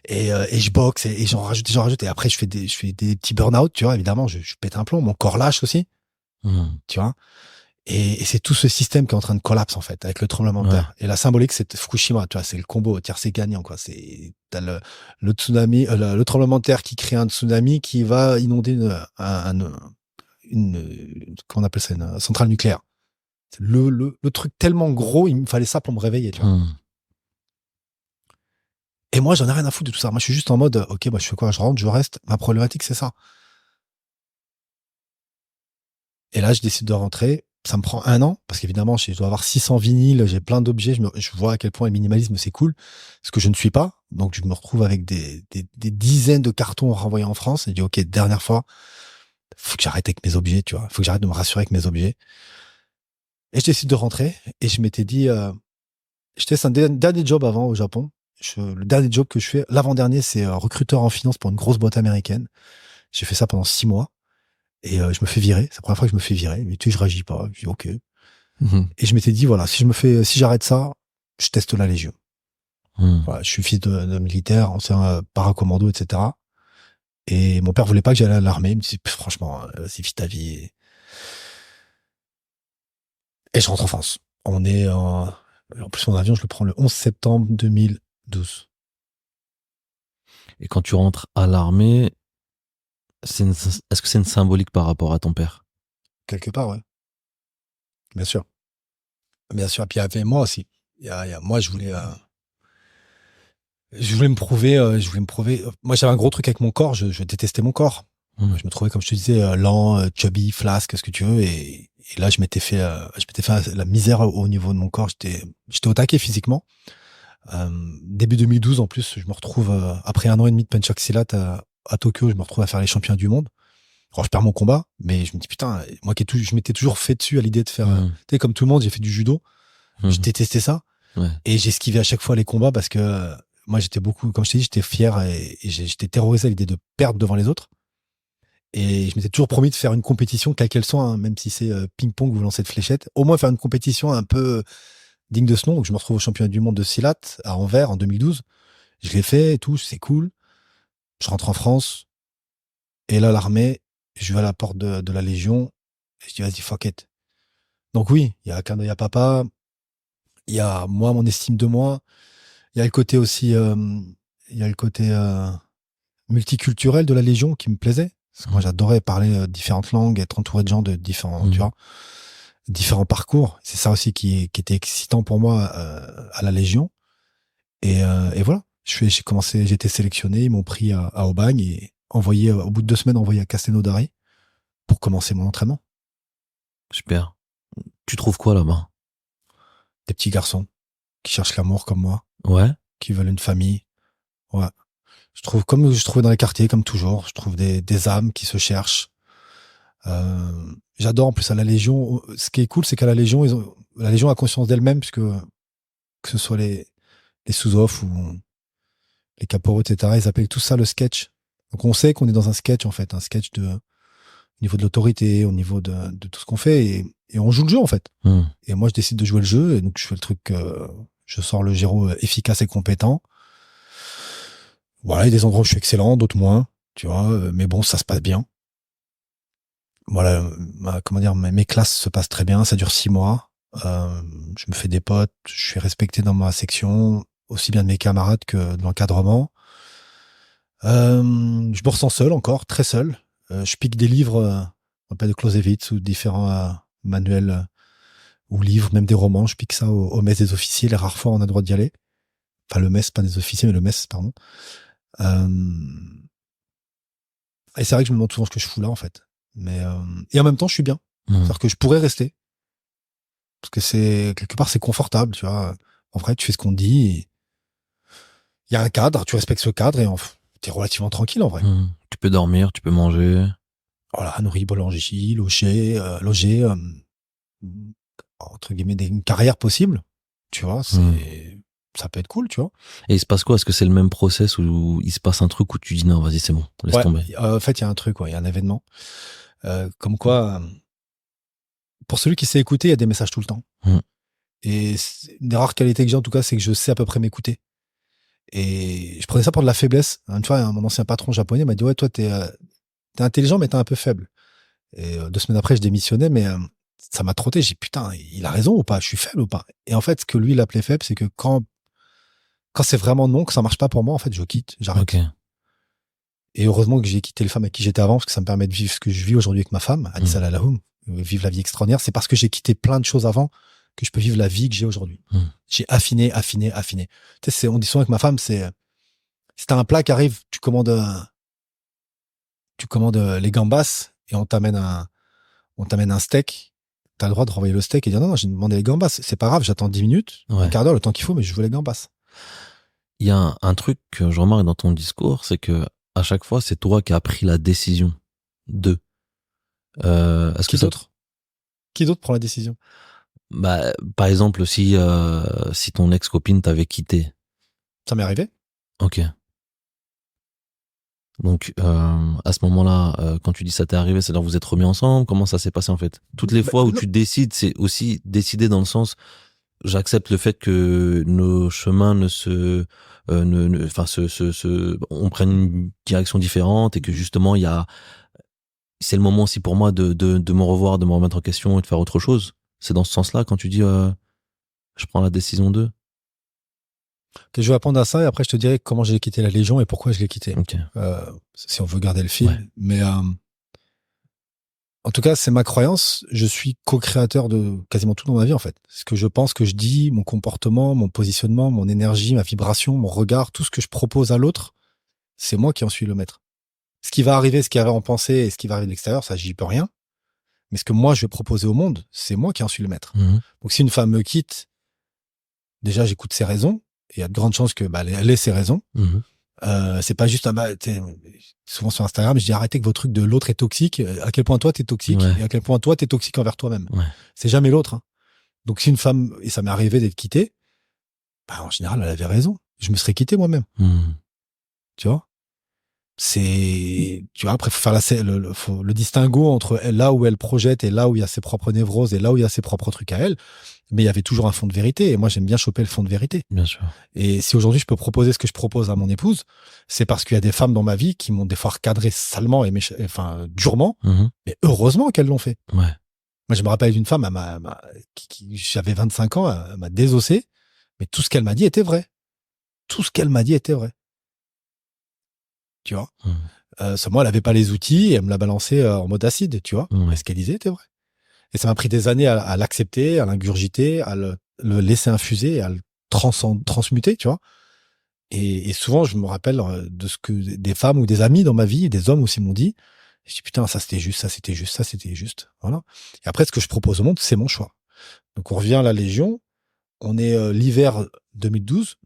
et je boxe, et j'en rajoute, et après, je fais des petits burn-out, tu vois, évidemment, je pète un plomb, mon corps lâche aussi, tu vois. Et c'est tout ce système qui est en train de collapse, en fait, avec le tremblement de terre. Et la symbolique, c'est Fukushima, tu vois, c'est le combo, c'est gagnant, quoi. T'as le tsunami, le tremblement de terre qui crée un tsunami qui va inonder comment on appelle ça, une centrale nucléaire. C'est le truc tellement gros, il me fallait ça pour me réveiller, tu vois. Et moi, j'en ai rien à foutre de tout ça. Moi, je suis juste en mode, OK, moi, je fais quoi? Je rentre, je reste. Ma problématique, c'est ça. Et là, je décide de rentrer. Ça me prend 1 an, parce qu'évidemment, je dois avoir 600 vinyles, j'ai plein d'objets, je vois à quel point le minimalisme, c'est cool, ce que je ne suis pas. Donc, je me retrouve avec des dizaines de cartons renvoyés en France, et je dis, OK, dernière fois, faut que j'arrête avec mes objets, tu vois, faut que j'arrête de me rassurer avec mes objets. Et je décide de rentrer, et je m'étais dit, je teste un dernier job avant au Japon. Le dernier job que je fais, l'avant-dernier, c'est recruteur en finance pour une grosse boîte américaine. J'ai fait ça pendant 6 mois. Et je me fais virer. C'est la première fois que je me fais virer. Mais tu sais, je réagis pas. Je dis OK. Et je m'étais dit, voilà, si j'arrête ça, je teste la Légion. Voilà, je suis fils de militaire, ancien paracommando, etc. Et mon père voulait pas que j'aille à l'armée. Il me disait, franchement, c'est vite ta vie. Et je rentre en France. En plus, mon avion, je le prends le 11 septembre 2012. Et quand tu rentres à l'armée, est-ce que c'est une symbolique par rapport à ton père? Quelque part, ouais. Bien sûr. Bien sûr. Et puis, il y avait moi aussi. Moi, je voulais me prouver, Moi, j'avais un gros truc avec mon corps. Je détestais mon corps. Je me trouvais, comme je te disais, lent, chubby, flasque, ce que tu veux. Et là, je m'étais fait la misère au niveau de mon corps. J'étais au taquet physiquement. Début 2012, en plus, je me retrouve, après 1 an et demi de pencak silat à Tokyo, je me retrouve à faire les champions du monde. Alors, je perds mon combat, mais je me dis, putain, moi je m'étais toujours fait dessus à l'idée de faire, tu sais, comme tout le monde, j'ai fait du judo. Je détestais ça. Et j'esquivais à chaque fois les combats parce que moi, j'étais beaucoup, comme je t'ai dit, j'étais fier et j'étais terrorisé à l'idée de perdre devant les autres. Et je m'étais toujours promis de faire une compétition, quelle qu'elle soit, hein, même si c'est ping-pong ou lancer de fléchettes, au moins faire une compétition un peu digne de ce nom. Donc, je me retrouve au championnat du monde de silat à Anvers en 2012. Je l'ai fait et tout, c'est cool. Je rentre en France. Et là, l'armée, je vais à la porte de la Légion. Et je dis, vas-y, fuck it. Donc oui, il y a papa. Il y a moi, mon estime de moi. Il y a le côté aussi, il y a le côté multiculturel de la Légion qui me plaisait. Parce que moi, j'adorais parler différentes langues, être entouré de gens de différents, tu vois, différents parcours. C'est ça aussi qui était excitant pour moi à la Légion. Et voilà, j'ai été sélectionné, ils m'ont pris à Aubagne et envoyé, au bout de 2 semaines, envoyé à Castelnaudary pour commencer mon entraînement. Super. Tu trouves quoi là-bas? Des petits garçons qui cherchent l'amour comme moi, Ouais. qui veulent une famille. Ouais. Je trouve, comme je trouvais dans les quartiers, comme toujours, je trouve des âmes qui se cherchent. J'adore en plus à la Légion. Ce qui est cool, c'est qu'à la Légion, la Légion a conscience d'elle-même, puisque que ce soit les sous-off ou les caporaux, etc., ils appellent tout ça le sketch. Donc on sait qu'on est dans un sketch, en fait, un sketch au niveau de l'autorité, au niveau de tout ce qu'on fait, et on joue le jeu, en fait. Et moi, je décide de jouer le jeu, et donc je fais le truc, je sors le Géraud efficace et compétent. Voilà, il y a des endroits où je suis excellent, d'autres moins, tu vois, mais bon, ça se passe bien. Voilà, comment dire, mes classes se passent très bien, ça dure 6 mois. Je me fais des potes, je suis respecté dans ma section, aussi bien de mes camarades que de l'encadrement. Je me ressens seul encore, très seul. Je pique des livres, on appelle de Clausewitz ou différents manuels ou livres, même des romans. Je pique ça au mess des officiers. Les rares fois, on a le droit d'y aller. Enfin, le mess, pas des officiers, mais le mess, pardon. Et c'est vrai que je me demande souvent ce que je fous là, en fait. Mais et en même temps, je suis bien. C'est-à-dire que je pourrais rester. Parce que quelque part, c'est confortable, tu vois. En vrai, tu fais ce qu'on te dit. Il y a un cadre, tu respectes ce cadre et t'es relativement tranquille, en vrai. Tu peux dormir, tu peux manger. Voilà, nourri, boulanger, loger, entre guillemets, une carrière possible. Tu vois, ça peut être cool, tu vois. Et il se passe quoi? Est-ce que c'est le même process où il se passe un truc où tu dis non, vas-y, c'est bon, laisse tomber? En fait, il y a un truc, il y a un événement. Comme quoi, pour celui qui sait écouter, il y a des messages tout le temps. Et une des rares qualités que j'ai, en tout cas, c'est que je sais à peu près m'écouter. Et je prenais ça pour de la faiblesse. Tu vois, mon ancien patron japonais m'a dit, ouais, toi, t'es intelligent, mais t'es un peu faible. Et 2 semaines après, je démissionnais, mais ça m'a trotté. J'ai dit, putain, il a raison ou pas? Je suis faible ou pas? Et en fait, ce que lui, il appelait faible, c'est que quand c'est vraiment non, que ça marche pas pour moi, en fait, je quitte, j'arrête. Okay. Et heureusement que j'ai quitté les femmes avec qui j'étais avant, parce que ça me permet de vivre ce que je vis aujourd'hui avec ma femme, Anissa Lalahoum, vivre la vie extraordinaire. C'est parce que j'ai quitté plein de choses avant que je peux vivre la vie que j'ai aujourd'hui. J'ai affiné. Tu sais, on dit souvent avec ma femme, si t'as un plat qui arrive, tu commandes les gambas et on t'amène un steak. T'as le droit de renvoyer le steak et dire non, j'ai demandé les gambas. C'est pas grave, j'attends 10 minutes, un quart d'heure, le temps qu'il faut, mais je veux les gambas. Il y a un truc que je remarque dans ton discours, c'est que à chaque fois, c'est toi qui as pris la décision de. Qui d'autre prend la décision? Bah, par exemple, si ton ex-copine t'avait quitté. Ça m'est arrivé. Ok. Donc, à ce moment-là, quand tu dis ça t'est arrivé, c'est-à-dire vous êtes remis ensemble? Comment ça s'est passé en fait? Toutes les fois où tu décides, c'est aussi décider dans le sens, j'accepte le fait que nos chemins on prenne une direction différente et que justement c'est le moment aussi pour moi de me revoir, de me remettre en question et de faire autre chose. C'est dans ce sens-là quand tu dis je prends la décision de. Que je vais répondre à ça et après je te dirai comment j'ai quitté la Légion et pourquoi je l'ai quitté. Okay. Si on veut garder le fil. Ouais. Mais en tout cas, c'est ma croyance. Je suis co-créateur de quasiment tout dans ma vie en fait. Ce que je pense, que je dis, mon comportement, mon positionnement, mon énergie, ma vibration, mon regard, tout ce que je propose à l'autre, c'est moi qui en suis le maître. Ce qui va arriver, ce qui va en penser et ce qui va arriver de l'extérieur, ça j'y peux rien. Mais ce que moi je vais proposer au monde, c'est moi qui en suis le maître. Donc si une femme me quitte, déjà j'écoute ses raisons. Il y a de grandes chances que elle ait ses raisons. C'est pas juste souvent sur Instagram, je dis arrêtez que vos trucs de l'autre est toxique. À quel point toi t'es toxique et à quel point toi t'es toxique envers toi-même. C'est jamais l'autre. Donc si une femme, et ça m'est arrivé d'être quitté, en général elle avait raison. Je me serais quitté moi-même. Tu vois. tu vois, après, faut faire faut le distinguo entre là où elle projette et là où il y a ses propres névroses et là où il y a ses propres trucs à elle. Mais il y avait toujours un fond de vérité. Et moi, j'aime bien choper le fond de vérité. Bien sûr. Et si aujourd'hui je peux proposer ce que je propose à mon épouse, c'est parce qu'il y a des femmes dans ma vie qui m'ont des fois recadré salement et durement. Mais heureusement qu'elles l'ont fait. Ouais. Moi, je me rappelle d'une femme, j'avais 25 ans, elle m'a désossé. Mais tout ce qu'elle m'a dit était vrai. Tout ce qu'elle m'a dit était vrai. Tu vois. Seulement, elle avait pas les outils et elle me l'a balancé en mode acide, tu vois. Mais ce qu'elle disait était vrai. Et ça m'a pris des années à l'accepter, à l'ingurgiter, à le laisser infuser, à le transmuter, tu vois. Et souvent, je me rappelle de ce que des femmes ou des amis dans ma vie, des hommes aussi m'ont dit. Je dis, putain, ça c'était juste, ça c'était juste, ça c'était juste. Voilà. Et après, ce que je propose au monde, c'est mon choix. Donc, on revient à la Légion. On est l'hiver 2012.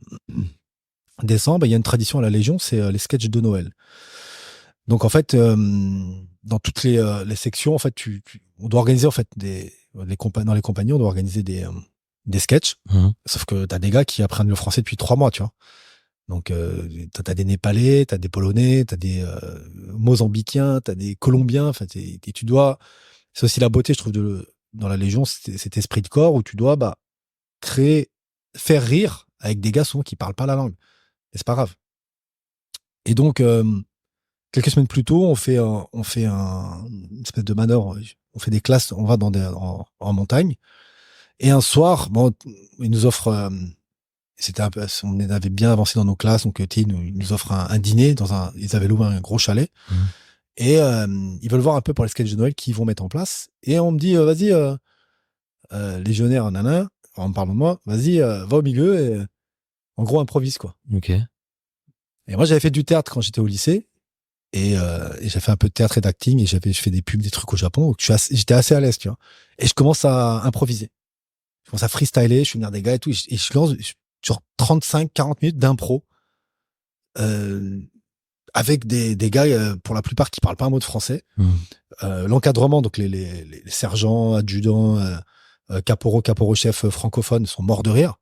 Décembre, il y a une tradition à la Légion, c'est les sketchs de Noël. Donc, en fait, dans toutes les sections, en fait, on doit organiser, en fait, dans les compagnies, on doit organiser des sketchs. Sauf que t'as des gars qui apprennent le français depuis 3 mois, tu vois. Donc, t'as des Népalais, t'as des Polonais, t'as des Mozambicains, t'as des Colombiens. Enfin, tu dois. C'est aussi la beauté, je trouve, dans la Légion, cet esprit de corps où tu dois faire rire avec des gars souvent qui parlent pas la langue. Et c'est pas grave. Et donc, quelques semaines plus tôt, on fait une espèce de manœuvre. On fait des classes, on va en montagne. Et un soir, bon, ils nous offrent. On avait bien avancé dans nos classes, donc ils nous offrent un dîner ils avaient loué un gros chalet. Et ils veulent voir un peu pour les sketchs de Noël qu'ils vont mettre en place. Et on me dit, vas-y, légionnaire, nana, on me parle de moi, vas-y, va au milieu et en gros improvise, quoi. Ok. Et moi, j'avais fait du théâtre quand j'étais au lycée. Et j'ai fait un peu de théâtre et d'acting et je fais des pubs, des trucs au Japon. Donc j'étais assez à l'aise, tu vois. Et je commence à improviser. Je commence à freestyler, je suis venir des gars et tout. Et je lance sur 35-40 minutes d'impro. Avec des gars, pour la plupart, qui parlent pas un mot de français. L'encadrement, donc les sergents, adjudants, caporaux-chefs francophones sont morts de rire.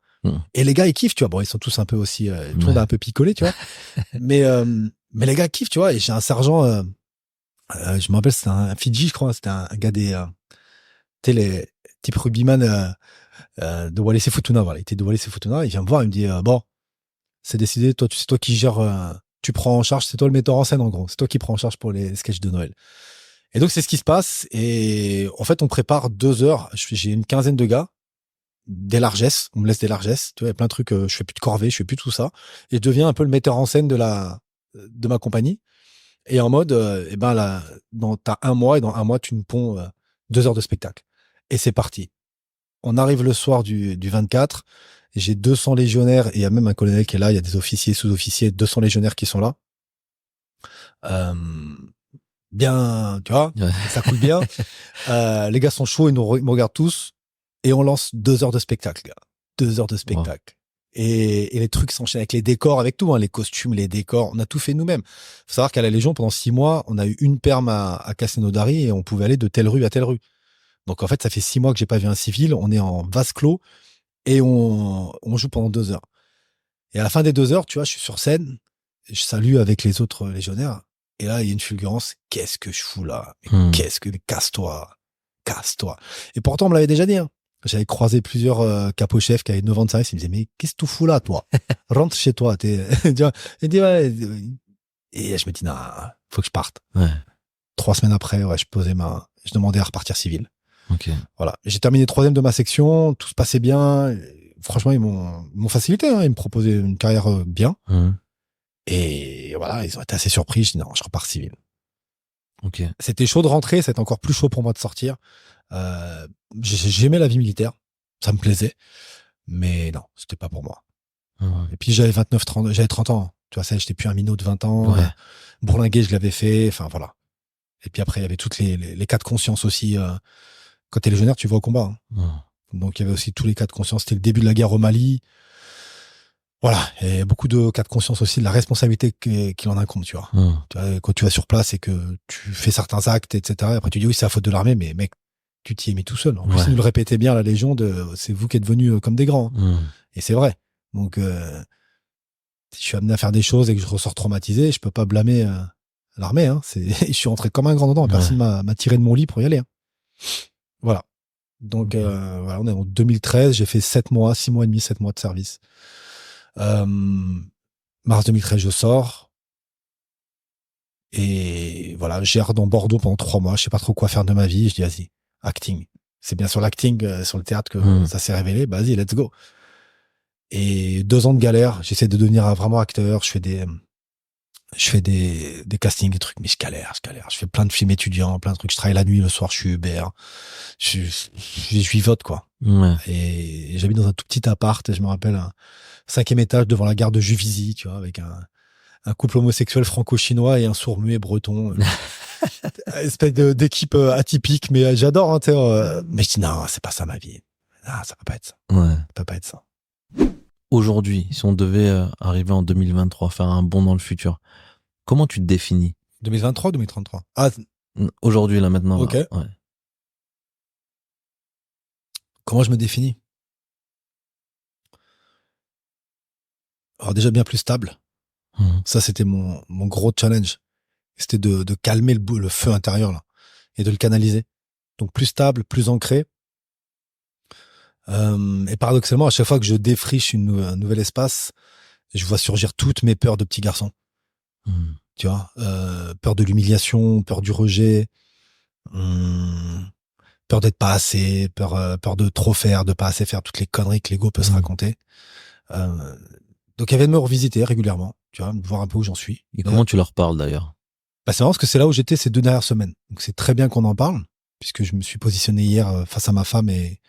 Et les gars, ils kiffent, tu vois. Bon, ils sont tous un peu aussi, tout le monde a un peu picolé, tu vois. Mais les gars kiffent, tu vois. Et j'ai un sergent, je me rappelle, c'était un Fidji, je crois. C'était un gars tu sais, les types rugbyman de Wallis et Futuna. Voilà, il était de Wallis et Futuna. Il vient me voir, il me dit, bon, c'est décidé, c'est toi qui gères, tu prends en charge, c'est toi le metteur en scène, en gros. C'est toi qui prends en charge pour les sketchs de Noël. Et donc, c'est ce qui se passe. Et en fait, on prépare 2 heures. J'ai une quinzaine de gars. Des largesses, on me laisse des largesses, tu vois, il y a plein de trucs, je fais plus de corvée, je fais plus tout ça, et je deviens un peu le metteur en scène de ma compagnie, et en mode, t'as 1 mois, et dans 1 mois, tu me ponds 2 heures de spectacle. Et c'est parti. On arrive le soir du 24, j'ai 200 légionnaires, et il y a même un colonel qui est là, il y a des officiers, sous-officiers, 200 légionnaires qui sont là. Bien, tu vois, ça coule bien. Les gars sont chauds, ils me regardent tous. Et on lance 2 heures de spectacle, gars. 2 heures de spectacle. Wow. Et les trucs s'enchaînent avec les décors, avec tout, hein, les costumes, les décors. On a tout fait nous-mêmes. Faut savoir qu'à la Légion, pendant 6 mois, on a eu une perme à Castelnaudary et on pouvait aller de telle rue à telle rue. Donc, en fait, ça fait 6 mois que j'ai pas vu un civil. On est en vase clos et on joue pendant 2 heures. Et à la fin des 2 heures, tu vois, je suis sur scène. Je salue avec les autres légionnaires. Et là, il y a une fulgurance. Qu'est-ce que je fous là? Casse-toi. Casse-toi. Et pourtant, on me l'avait déjà dit, hein. J'avais croisé plusieurs capots-chefs qui avaient 9 ans de service. Ils me disaient, mais qu'est-ce que tu fous là, toi? Rentre chez toi. Et je me dis, non, faut que je parte. Ouais. 3 semaines après, je demandais à repartir civil. Ok. Voilà. J'ai terminé 3e de ma section. Tout se passait bien. Franchement, ils m'ont facilité, hein. Ils me proposaient une carrière bien. Et voilà, ils ont été assez surpris. Je dis, non, je repars civil. Ok. C'était chaud de rentrer. C'était encore plus chaud pour moi de sortir. J'aimais la vie militaire, ça me plaisait, mais non, c'était pas pour moi. Et puis j'avais 30 ans, tu vois, ça, j'étais plus un minot de 20 ans. Bourlinguer, je l'avais fait, enfin voilà. Et puis après, il y avait toutes les cas de conscience aussi. Quand t'es légionnaire, tu vas au combat. Hein. Donc il y avait aussi tous les cas de conscience. C'était le début de la guerre au Mali. Voilà, et beaucoup de cas de conscience aussi de la responsabilité qu'il en incombe, tu vois. Tu vois. Quand tu vas sur place et que tu fais certains actes, etc. Après tu dis oui, c'est la faute de l'armée, mais mec, tu t'y es mis tout seul. En plus, ils nous le répétaient bien à la Légion, c'est vous qui êtes venus comme des grands. Et c'est vrai. Donc, si je suis amené à faire des choses et que je ressors traumatisé, je peux pas blâmer l'armée, hein. Je suis rentré comme un grand dedans. Personne m'a tiré de mon lit pour y aller, hein. Voilà. Donc, voilà, on est en 2013. J'ai fait 6 mois et demi, 7 mois de service. Mars 2013, je sors. Et voilà, je gère dans Bordeaux pendant 3 mois. Je sais pas trop quoi faire de ma vie. Je dis, vas-y, acting. C'est bien sur l'acting, sur le théâtre que ça s'est révélé. Bah, vas-y, let's go. Et 2 ans de galère. J'essaie de devenir vraiment acteur. Je fais des castings, des trucs, mais je galère. Je fais plein de films étudiants, plein de trucs. Je travaille la nuit, le soir, je suis Uber. Je vivote, quoi. Ouais. Et j'habite dans un tout petit appart. Et je me rappelle un 5e étage devant la gare de Juvisy, tu vois, avec un couple homosexuel franco-chinois et un sourd-muet breton. Espèce d'équipe atypique, mais j'adore, hein, mais je dis, non, c'est pas ça ma vie. Ah, ça peut pas être ça. Ouais. Ça peut pas être ça. Aujourd'hui, si on devait arriver en 2023, faire un bond dans le futur, comment tu te définis? 2023 ou 2033? Ah, aujourd'hui, là, maintenant. ok. Là. Ouais. Comment je me définis? Alors déjà bien plus stable. Ça, c'était mon gros challenge. C'était de calmer le feu intérieur, là, et de le canaliser. Donc plus stable, plus ancré. Et paradoxalement, à chaque fois que je défriche un nouvel espace, je vois surgir toutes mes peurs de petit garçon. Tu vois, peur de l'humiliation, peur du rejet, peur d'être pas assez, peur de trop faire, de pas assez faire, toutes les conneries que l'ego peut se raconter. Donc, elle vient de me revisiter régulièrement, tu vois, voir un peu où j'en suis. Et comment tu leur parles d'ailleurs? Bah, c'est marrant parce que c'est là où j'étais ces 2 dernières semaines. Donc, c'est très bien qu'on en parle, puisque je me suis positionné hier face à ma femme et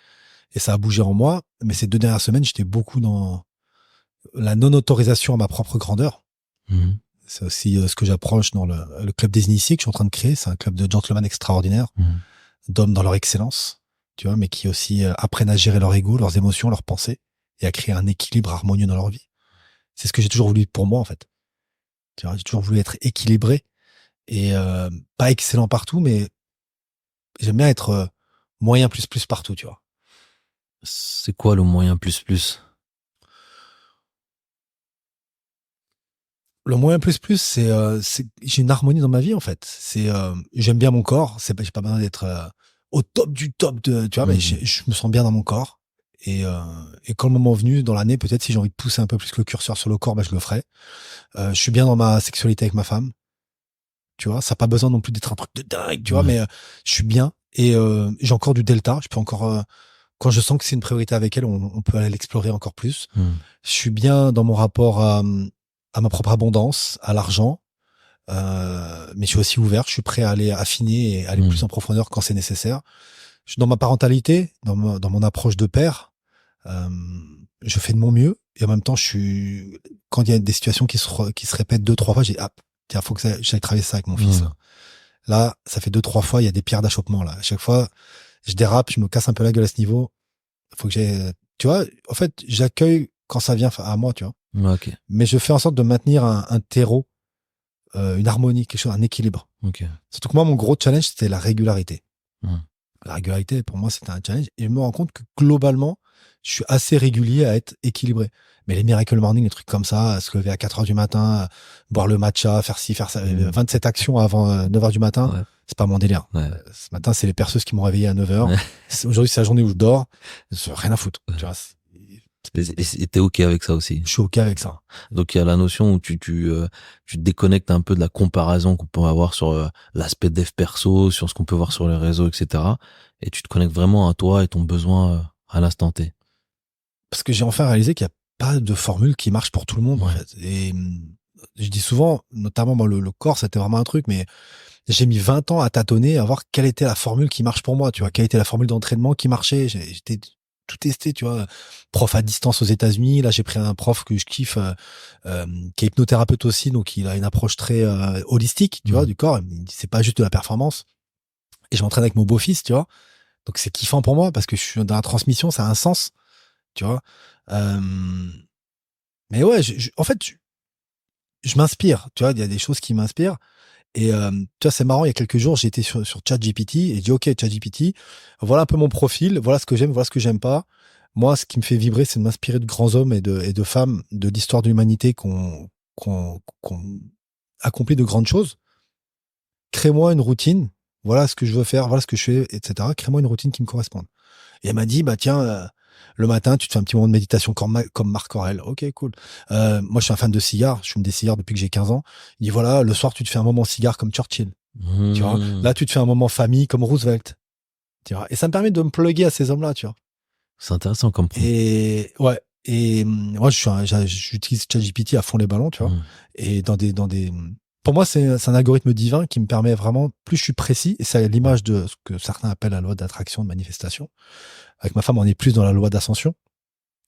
ça a bougé en moi. Mais ces 2 dernières semaines, j'étais beaucoup dans la non-autorisation à ma propre grandeur. C'est aussi ce que j'approche dans le club des initiés que je suis en train de créer. C'est un club de gentlemen extraordinaires, d'hommes dans leur excellence, tu vois, mais qui aussi apprennent à gérer leur ego, leurs émotions, leurs pensées et à créer un équilibre harmonieux dans leur vie. C'est ce que j'ai toujours voulu pour moi, en fait. Tu vois, j'ai toujours voulu être équilibré et pas excellent partout, mais j'aime bien être moyen plus partout, tu vois. C'est quoi le moyen plus? Le moyen plus, c'est j'ai une harmonie dans ma vie, en fait. J'aime bien mon corps. J'ai pas besoin d'être au top du top tu vois, mais je me sens bien dans mon corps. Et quand le moment est venu dans l'année, peut-être si j'ai envie de pousser un peu plus le curseur sur le corps, bah, je le ferai. Je suis bien dans ma sexualité avec ma femme. Tu vois, ça n'a pas besoin non plus d'être un truc de dingue, tu vois, mais je suis bien. Et j'ai encore du delta. Je peux encore, quand je sens que c'est une priorité avec elle, on peut aller l'explorer encore plus. Je suis bien dans mon rapport à ma propre abondance, à l'argent. Mais je suis aussi ouvert. Je suis prêt à aller affiner et aller plus en profondeur quand c'est nécessaire. Je suis dans ma parentalité, dans mon approche de père. Je fais de mon mieux. Et en même temps, quand il y a des situations qui se répètent 2-3 fois, j'ai dit, ah, tiens, faut que j'aille travailler ça avec mon fils. Là, ça fait 2-3 fois, il y a des pierres d'achoppement, là. À chaque fois, je dérape, je me casse un peu la gueule à ce niveau. Faut que tu vois, en fait, j'accueille quand ça vient à moi, tu vois. Okay. Mais je fais en sorte de maintenir un terreau, une harmonie, quelque chose, un équilibre. Okay. Surtout que moi, mon gros challenge, c'était la régularité. La régularité, pour moi, c'était un challenge. Et je me rends compte que globalement, je suis assez régulier à être équilibré. Mais les miracle morning, les trucs comme ça, à se lever à 4 heures du matin, boire le matcha, faire ci, faire ça, 27 actions avant 9 heures du matin, c'est pas mon délire. Ce matin, c'est les perceuses qui m'ont réveillé à 9 heures. Aujourd'hui, c'est la journée où je dors. Rien à foutre. Tu vois. Et t'es OK avec ça aussi? Je suis OK avec ça. Donc, il y a la notion où tu te déconnectes un peu de la comparaison qu'on peut avoir sur l'aspect dev perso, sur ce qu'on peut voir sur les réseaux, etc. Et tu te connectes vraiment à toi et ton besoin à l'instant T. Parce que j'ai enfin réalisé qu'il n'y a pas de formule qui marche pour tout le monde, en fait. Et je dis souvent, notamment, moi, le corps, c'était vraiment un truc, mais j'ai mis 20 ans à tâtonner, à voir quelle était la formule qui marche pour moi, tu vois, quelle était la formule d'entraînement qui marchait. J'étais tout testé, tu vois. Prof à distance aux États-Unis. Là, j'ai pris un prof que je kiffe, qui est hypnothérapeute aussi, donc il a une approche très holistique, tu vois, du corps. Il dit, c'est pas juste de la performance. Et je m'entraîne avec mon beau-fils, tu vois. Donc c'est kiffant pour moi parce que je suis dans la transmission, ça a un sens, tu vois. Mais ouais, en fait, je m'inspire, tu vois. Il y a des choses qui m'inspirent. Et tu vois, c'est marrant, il y a quelques jours, j'ai été sur ChatGPT et j'ai dit, OK, ChatGPT, voilà un peu mon profil, voilà ce que j'aime, voilà ce que j'aime pas. Moi, ce qui me fait vibrer, c'est de m'inspirer de grands hommes et de femmes de l'histoire de l'humanité qu'on accompli de grandes choses. crée-moi une routine. Voilà ce que je veux faire, voilà ce que je fais, etc. Crée-moi une routine qui me corresponde. Et elle m'a dit, bah tiens, le matin, tu te fais un petit moment de méditation comme Marc Aurèle. Ok, cool. Moi, je suis un fan de cigares. Je fume des cigares depuis que j'ai 15 ans. Il dit, voilà, le soir, tu te fais un moment cigare comme Churchill. Tu vois. Là, tu te fais un moment famille comme Roosevelt. Tu vois. Et ça me permet de me plugger à ces hommes-là, tu vois. C'est intéressant comme point. Et ouais. Et moi, j'utilise ChatGPT à fond les ballons, tu vois. Et pour moi, c'est un algorithme divin qui me permet vraiment, plus je suis précis, et c'est à l'image de ce que certains appellent la loi d'attraction, de manifestation. Avec ma femme, on est plus dans la loi d'ascension.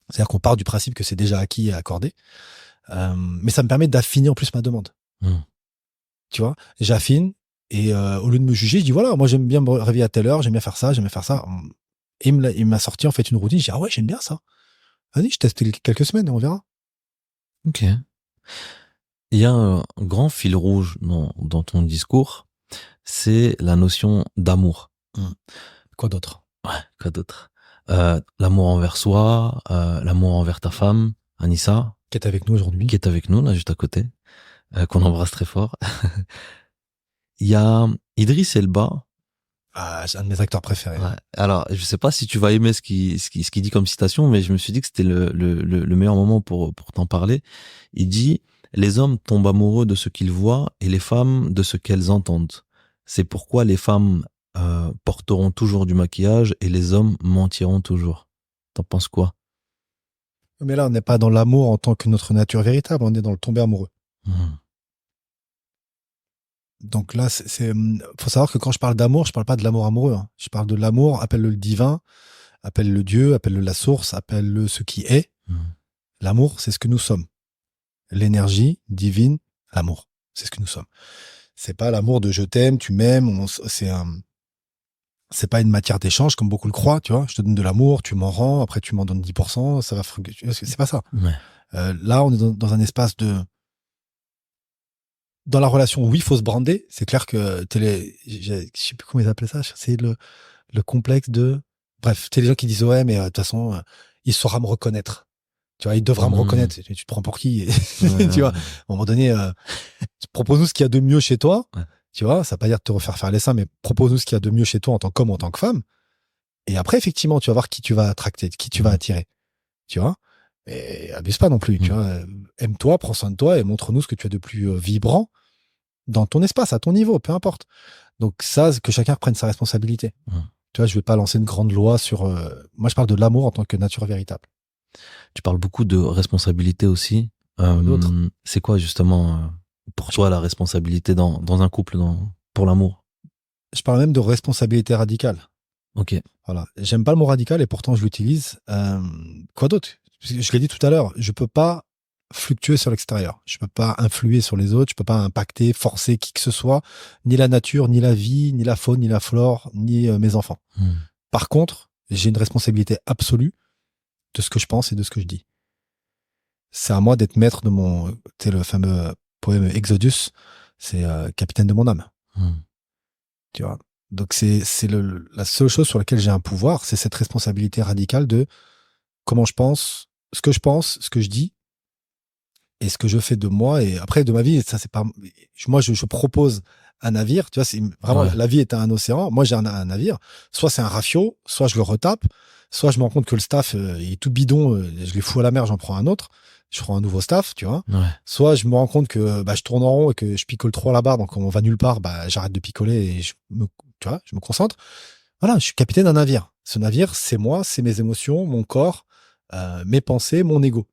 C'est-à-dire qu'on part du principe que c'est déjà acquis et accordé. Mais ça me permet d'affiner en plus ma demande. Tu vois, j'affine, et au lieu de me juger, je dis voilà, moi j'aime bien me réveiller à telle heure, j'aime bien faire ça, j'aime bien faire ça. Et il m'a sorti en fait une routine. Je dis ah ouais, j'aime bien ça. Vas-y, je teste quelques semaines et on verra. Ok. Il y a un grand fil rouge dans ton discours, c'est la notion d'amour. Quoi d'autre? Ouais, quoi d'autre? L'amour envers soi, l'amour envers ta femme, Anissa. Qui est avec nous aujourd'hui. Qui est avec nous, là, juste à côté. Qu'on embrasse très fort. Il y a Idriss Elba. Ah, c'est un de mes acteurs préférés. Ouais. Alors, je sais pas si tu vas aimer ce qu'il dit comme citation, mais je me suis dit que c'était le meilleur moment pour t'en parler. Il dit: les hommes tombent amoureux de ce qu'ils voient et les femmes de ce qu'elles entendent. C'est pourquoi les femmes porteront toujours du maquillage et les hommes mentiront toujours. T'en penses quoi? Mais là, on n'est pas dans l'amour en tant que notre nature véritable, on est dans le tomber amoureux. Donc là, faut savoir que quand je parle d'amour, je parle pas de l'amour amoureux. Hein. Je parle de l'amour, appelle-le le divin, appelle-le Dieu, appelle-le la source, appelle-le ce qui est. L'amour, c'est ce que nous sommes. L'énergie divine, l'amour, c'est ce que nous sommes. C'est pas l'amour de je t'aime, tu m'aimes, c'est pas une matière d'échange comme beaucoup le croient, tu vois. Je te donne de l'amour, tu m'en rends, après tu m'en donnes 10%, ça va, c'est pas ça. Ouais. Là, on est dans un espace dans la relation, oui, il faut se brander. C'est clair que je sais plus comment ils appelaient ça. C'est le complexe de. Bref, c'est les gens qui disent ouais, mais de toute façon, il saura me reconnaître. Tu vois, il devra me reconnaître. Tu te prends pour qui? Tu vois, à un moment donné, propose-nous ce qu'il y a de mieux chez toi. Ouais. Tu vois, ça va pas dire de te refaire faire les seins, mais propose-nous ce qu'il y a de mieux chez toi en tant qu'homme, en tant que femme. Et après, effectivement, tu vas voir qui tu vas attracter, qui tu vas attirer. Tu vois. Et abuse pas non plus, tu vois. Aime-toi, prends soin de toi et montre-nous ce que tu as de plus vibrant dans ton espace, à ton niveau, peu importe. Donc ça, que chacun prenne sa responsabilité. Tu vois, je vais pas lancer une grande loi sur... moi, je parle de l'amour en tant que nature véritable. Tu parles beaucoup de responsabilité aussi. C'est quoi justement pour toi la responsabilité dans un couple, pour l'amour? Je parle même de responsabilité radicale. Ok. Voilà. J'aime pas le mot radical et pourtant je l'utilise. Quoi d'autre? Je l'ai dit tout à l'heure, je peux pas fluctuer sur l'extérieur. Je peux pas influer sur les autres, je peux pas impacter, forcer qui que ce soit, ni la nature, ni la vie, ni la faune, ni la flore, ni mes enfants. Par contre, j'ai une responsabilité absolue de ce que je pense et de ce que je dis. C'est à moi d'être maître de mon, tu sais, le fameux poème Exodus, c'est capitaine de mon âme. Tu vois. Donc c'est la seule chose sur laquelle j'ai un pouvoir, c'est cette responsabilité radicale de comment je pense, ce que je dis et ce que je fais de moi et après de ma vie. Ça c'est pas moi, je propose un navire, tu vois, c'est vraiment la vie est un océan. Moi j'ai un navire, soit c'est un rafio, soit je le retape, soit je me rends compte que le staff il est tout bidon, je les fous à la mer, j'en prends un autre, je prends un nouveau staff, tu vois. Soit je me rends compte que je tourne en rond et que je picole trop à la barre, donc on va nulle part, j'arrête de picoler et je me concentre. Voilà, je suis capitaine d'un navire. Ce navire, c'est moi, c'est mes émotions, mon corps, mes pensées, mon ego.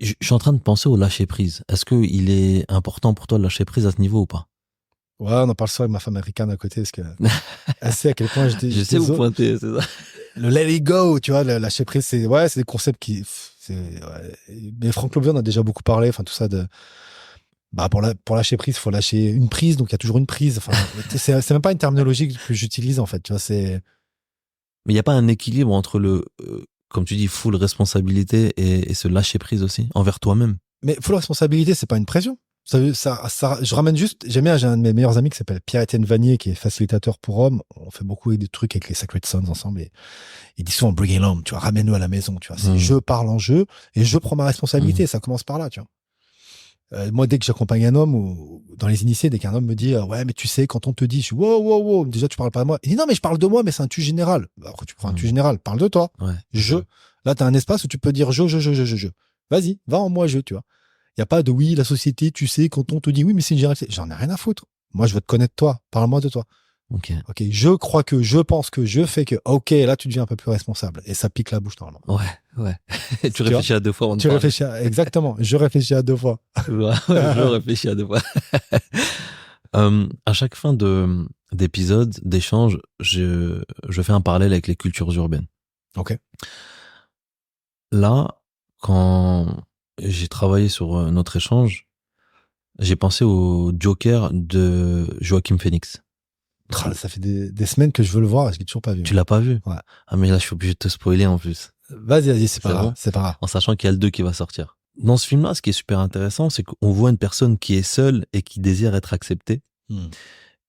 Je suis en train de penser au lâcher prise. Est-ce qu'il est important pour toi de lâcher prise à ce niveau ou pas? Ouais, on en parle souvent avec ma femme américaine à côté parce que elle sait à quel point je sais où pointer, c'est ça. Le let it go, tu vois, le lâcher prise, c'est des concepts qui, mais Franck Lobé en a déjà beaucoup parlé, enfin tout ça de. Pour lâcher prise, il faut lâcher une prise, donc il y a toujours une prise. Enfin, c'est même pas une terminologie que j'utilise en fait, tu vois. Mais il n'y a pas un équilibre entre comme tu dis, full responsabilité et se lâcher prise aussi envers toi-même. Mais full responsabilité, c'est pas une pression. Je ramène juste. J'ai un de mes meilleurs amis qui s'appelle Pierre-Étienne Vanier, qui est facilitateur pour hommes. On fait beaucoup des trucs avec les Sacred Sons ensemble. Et il dit souvent bring it home, tu vois, ramène-nous à la maison, tu vois. Je parle en jeu et je prends ma responsabilité. Ça commence par là, tu vois. Moi, dès que j'accompagne un homme ou dans les initiés, dès qu'un homme me dit ouais, mais tu sais, quand on te dit, je suis wow, wow, wow, déjà tu parles pas de moi. Il dit non, mais je parle de moi, mais c'est un tu général. Bah, après, tu prends un tu général, parle de toi. Ouais. Je. Là, t'as un espace où tu peux dire je. Vas-y, va en moi, je, tu vois. Il y a pas de oui, la société, tu sais, quand on te dit oui, mais c'est une généralité. J'en ai rien à foutre. Moi, je veux te connaître toi. Parle-moi de toi. Ok. Ok, je crois que, je pense que, je fais que. Ok, là, tu deviens un peu plus responsable. Et ça pique la bouche normalement. Ouais. Tu réfléchis à deux fois avant de Tu parler. réfléchis exactement. Je réfléchis à 2 fois. Ouais, je réfléchis à deux fois. À chaque fin d'épisode, d'échange, je fais un parallèle avec les cultures urbaines. Ok. Là, quand j'ai travaillé sur notre échange, j'ai pensé au Joker de Joaquin Phoenix. Ça fait des semaines que je veux le voir et je l'ai toujours pas vu. Tu l'as pas vu? Ouais. Ah, mais là, je suis obligé de te spoiler en plus. Vas-y, c'est pas C'est grave. bon C'est pas grave. En sachant qu'il y a le 2 qui va sortir. Dans ce film-là, ce qui est super intéressant, c'est qu'on voit une personne qui est seule et qui désire être acceptée.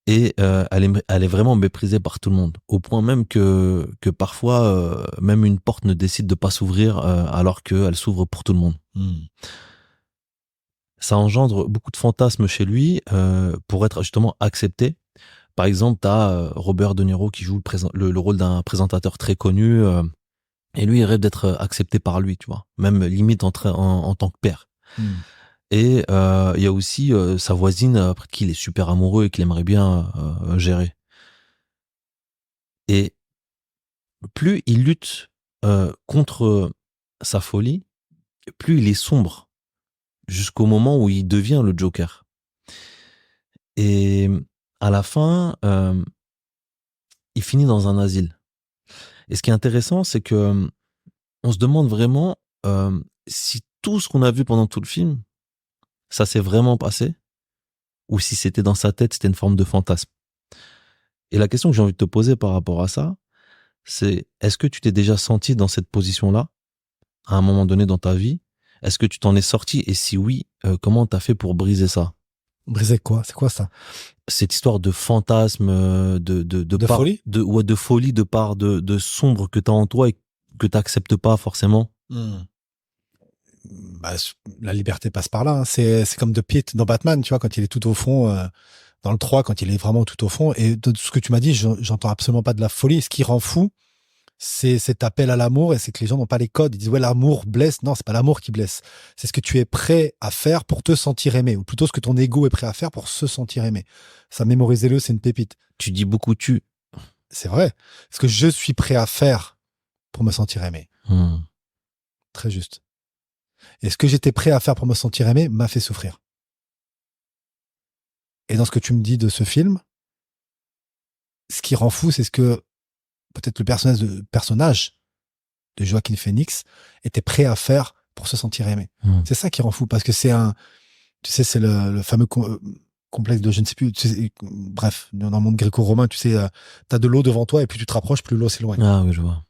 Et elle est vraiment méprisée par tout le monde. Au point même que parfois, même une porte ne décide de pas s'ouvrir alors qu'elle s'ouvre pour tout le monde. Ça engendre beaucoup de fantasmes chez lui pour être justement accepté. Par exemple, t'as Robert De Niro qui joue le rôle d'un présentateur très connu et lui, il rêve d'être accepté par lui, tu vois. Même limite en tant que père. Et il y a aussi sa voisine après qui il est super amoureux et qu'il aimerait bien gérer. Et plus il lutte contre sa folie, plus il est sombre jusqu'au moment où il devient le Joker. Et à la fin, il finit dans un asile. Et ce qui est intéressant, c'est que on se demande vraiment si tout ce qu'on a vu pendant tout le film, ça s'est vraiment passé, ou si c'était dans sa tête, c'était une forme de fantasme. Et la question que j'ai envie de te poser par rapport à ça, c'est est-ce que tu t'es déjà senti dans cette position-là, à un moment donné dans ta vie? Est-ce que tu t'en es sorti? Et si oui, comment t'as fait pour briser ça? Briser quoi? C'est quoi ça? Cette histoire de fantasme, De folie? de folie, de part de sombre que t'as en toi et que t'acceptes pas forcément. Bah, la liberté passe par là. Hein. C'est comme de Pete dans Batman, tu vois, quand il est tout au fond, dans le 3, quand il est vraiment tout au fond. Et de ce que tu m'as dit, j'entends absolument pas de la folie. Ce qui rend fou, c'est cet appel à l'amour et c'est que les gens n'ont pas les codes. Ils disent, ouais, l'amour blesse. Non, c'est pas l'amour qui blesse. C'est ce que tu es prêt à faire pour te sentir aimé, ou plutôt ce que ton ego est prêt à faire pour se sentir aimé. Ça, mémorisez-le, c'est une pépite. Tu dis beaucoup tu. C'est vrai. Ce que je suis prêt à faire pour me sentir aimé. Très juste. Et ce que j'étais prêt à faire pour me sentir aimé m'a fait souffrir. Et dans ce que tu me dis de ce film, ce qui rend fou, c'est ce que peut-être le personnage de Joaquin Phoenix était prêt à faire pour se sentir aimé. C'est ça qui rend fou, parce que c'est tu sais, c'est le fameux complexe de je ne sais plus, tu sais, bref, dans le monde gréco-romain, tu sais, t'as de l'eau devant toi et plus tu te rapproches, plus l'eau s'éloigne. Ah oui, je vois.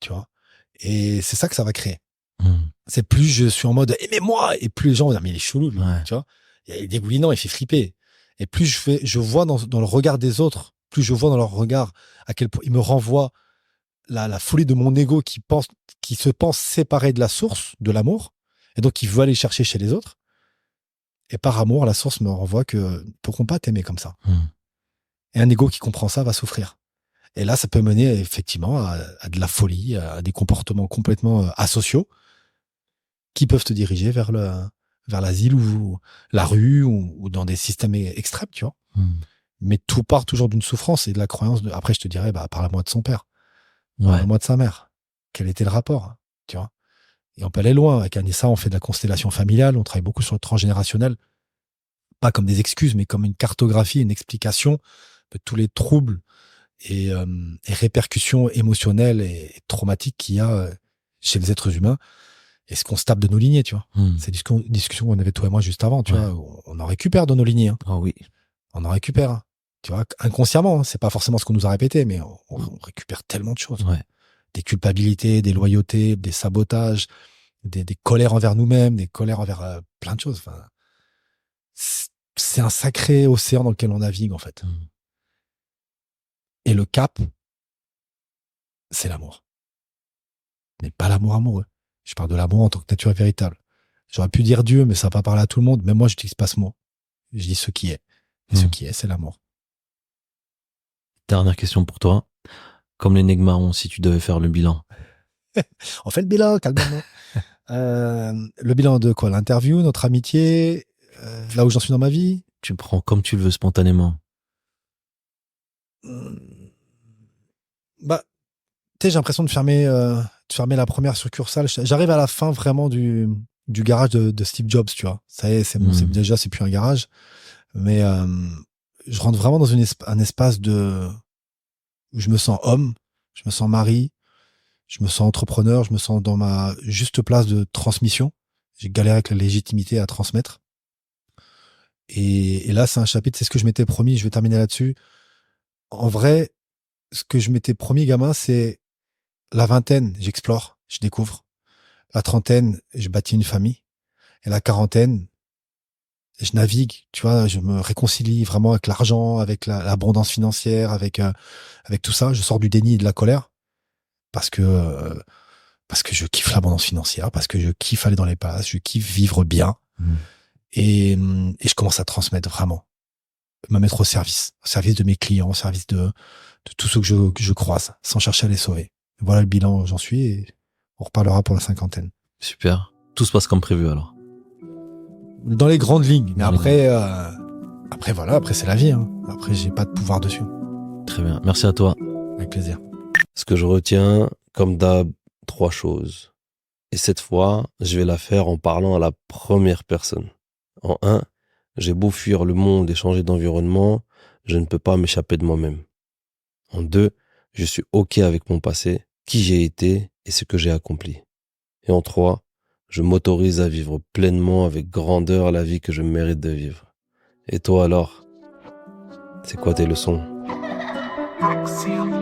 Tu vois. Et c'est ça que ça va créer. C'est plus je suis en mode aimez-moi, et plus les gens vont dire mais il est chelou, lui, tu vois. Il est dégoulinant, il fait flipper. Et plus je vois dans le regard des autres, plus je vois dans leur regard à quel point ils me renvoient la folie de mon ego qui se pense séparé de la source de l'amour, et donc qui veut aller chercher chez les autres. Et par amour, la source me renvoie que ne pourront pas t'aimer comme ça. Et un ego qui comprend ça va souffrir. Et là, ça peut mener effectivement à de la folie, à des comportements complètement asociaux qui peuvent te diriger vers l'asile ou la rue ou dans des systèmes extrêmes, tu vois. Mais tout part toujours d'une souffrance et de la croyance après, je te dirais, parle-moi de son père. Parle-moi de sa mère. Quel était le rapport, tu vois. Et on peut aller loin. Avec Anissa, on fait de la constellation familiale, on travaille beaucoup sur le transgénérationnel. Pas comme des excuses, mais comme une cartographie, une explication de tous les troubles et répercussions émotionnelles et traumatiques qu'il y a chez les êtres humains. Et ce qu'on se tape de nos lignées, tu vois. C'est une discussion qu'on avait toi et moi juste avant, tu vois. On en récupère de nos lignées. Hein. Oh oui. On en récupère. Hein. Tu vois, inconsciemment. Hein. C'est pas forcément ce qu'on nous a répété, mais on récupère tellement de choses. Des culpabilités, des loyautés, des sabotages, des colères envers nous-mêmes, des colères envers plein de choses. Enfin, c'est un sacré océan dans lequel on navigue, en fait. Et le cap, c'est l'amour. Mais pas l'amour amoureux. Je parle de l'amour en tant que nature véritable. J'aurais pu dire Dieu, mais ça va pas parler à tout le monde. Mais moi, j'utilise pas ce mot. Je dis ce qui est. Et ce qui est, c'est l'amour. Dernière question pour toi. Comme les Negmarons, si tu devais faire le bilan. On fait le bilan, calmement. Le bilan de quoi? L'interview, notre amitié, là où j'en suis dans ma vie. Tu prends comme tu le veux spontanément. Bah, tu sais, j'ai l'impression de fermer la première succursale. J'arrive à la fin vraiment du garage de Steve Jobs, tu vois. Ça y est, c'est bon, c'est plus un garage. Mais je rentre vraiment dans un espace où je me sens homme, je me sens mari, je me sens entrepreneur, je me sens dans ma juste place de transmission. J'ai galéré avec la légitimité à transmettre. Et là, c'est un chapitre, c'est ce que je m'étais promis, je vais terminer là-dessus. En vrai, ce que je m'étais promis, gamin, c'est la vingtaine, j'explore, je découvre. La trentaine, je bâtis une famille. Et la quarantaine, je navigue, tu vois, je me réconcilie vraiment avec l'argent, avec l'abondance financière, avec tout ça. Je sors du déni et de la colère parce que je kiffe l'abondance financière, parce que je kiffe aller dans les passes, je kiffe vivre bien. Et je commence à transmettre vraiment, me mettre au service de mes clients, au service de tous ceux que je croise, sans chercher à les sauver. Voilà le bilan où j'en suis et on reparlera pour la cinquantaine. Super. Tout se passe comme prévu alors. Dans les grandes lignes. Mais après c'est la vie. Hein. Après, j'ai pas de pouvoir dessus. Très bien. Merci à toi. Avec plaisir. Ce que je retiens, comme d'hab, 3 choses. Et cette fois, je vais la faire en parlant à la première personne. En 1, j'ai beau fuir le monde et changer d'environnement, je ne peux pas m'échapper de moi-même. En 2, je suis OK avec mon passé, qui j'ai été et ce que j'ai accompli. Et en 3, je m'autorise à vivre pleinement avec grandeur la vie que je mérite de vivre. Et toi alors? C'est quoi tes leçons? Axiom.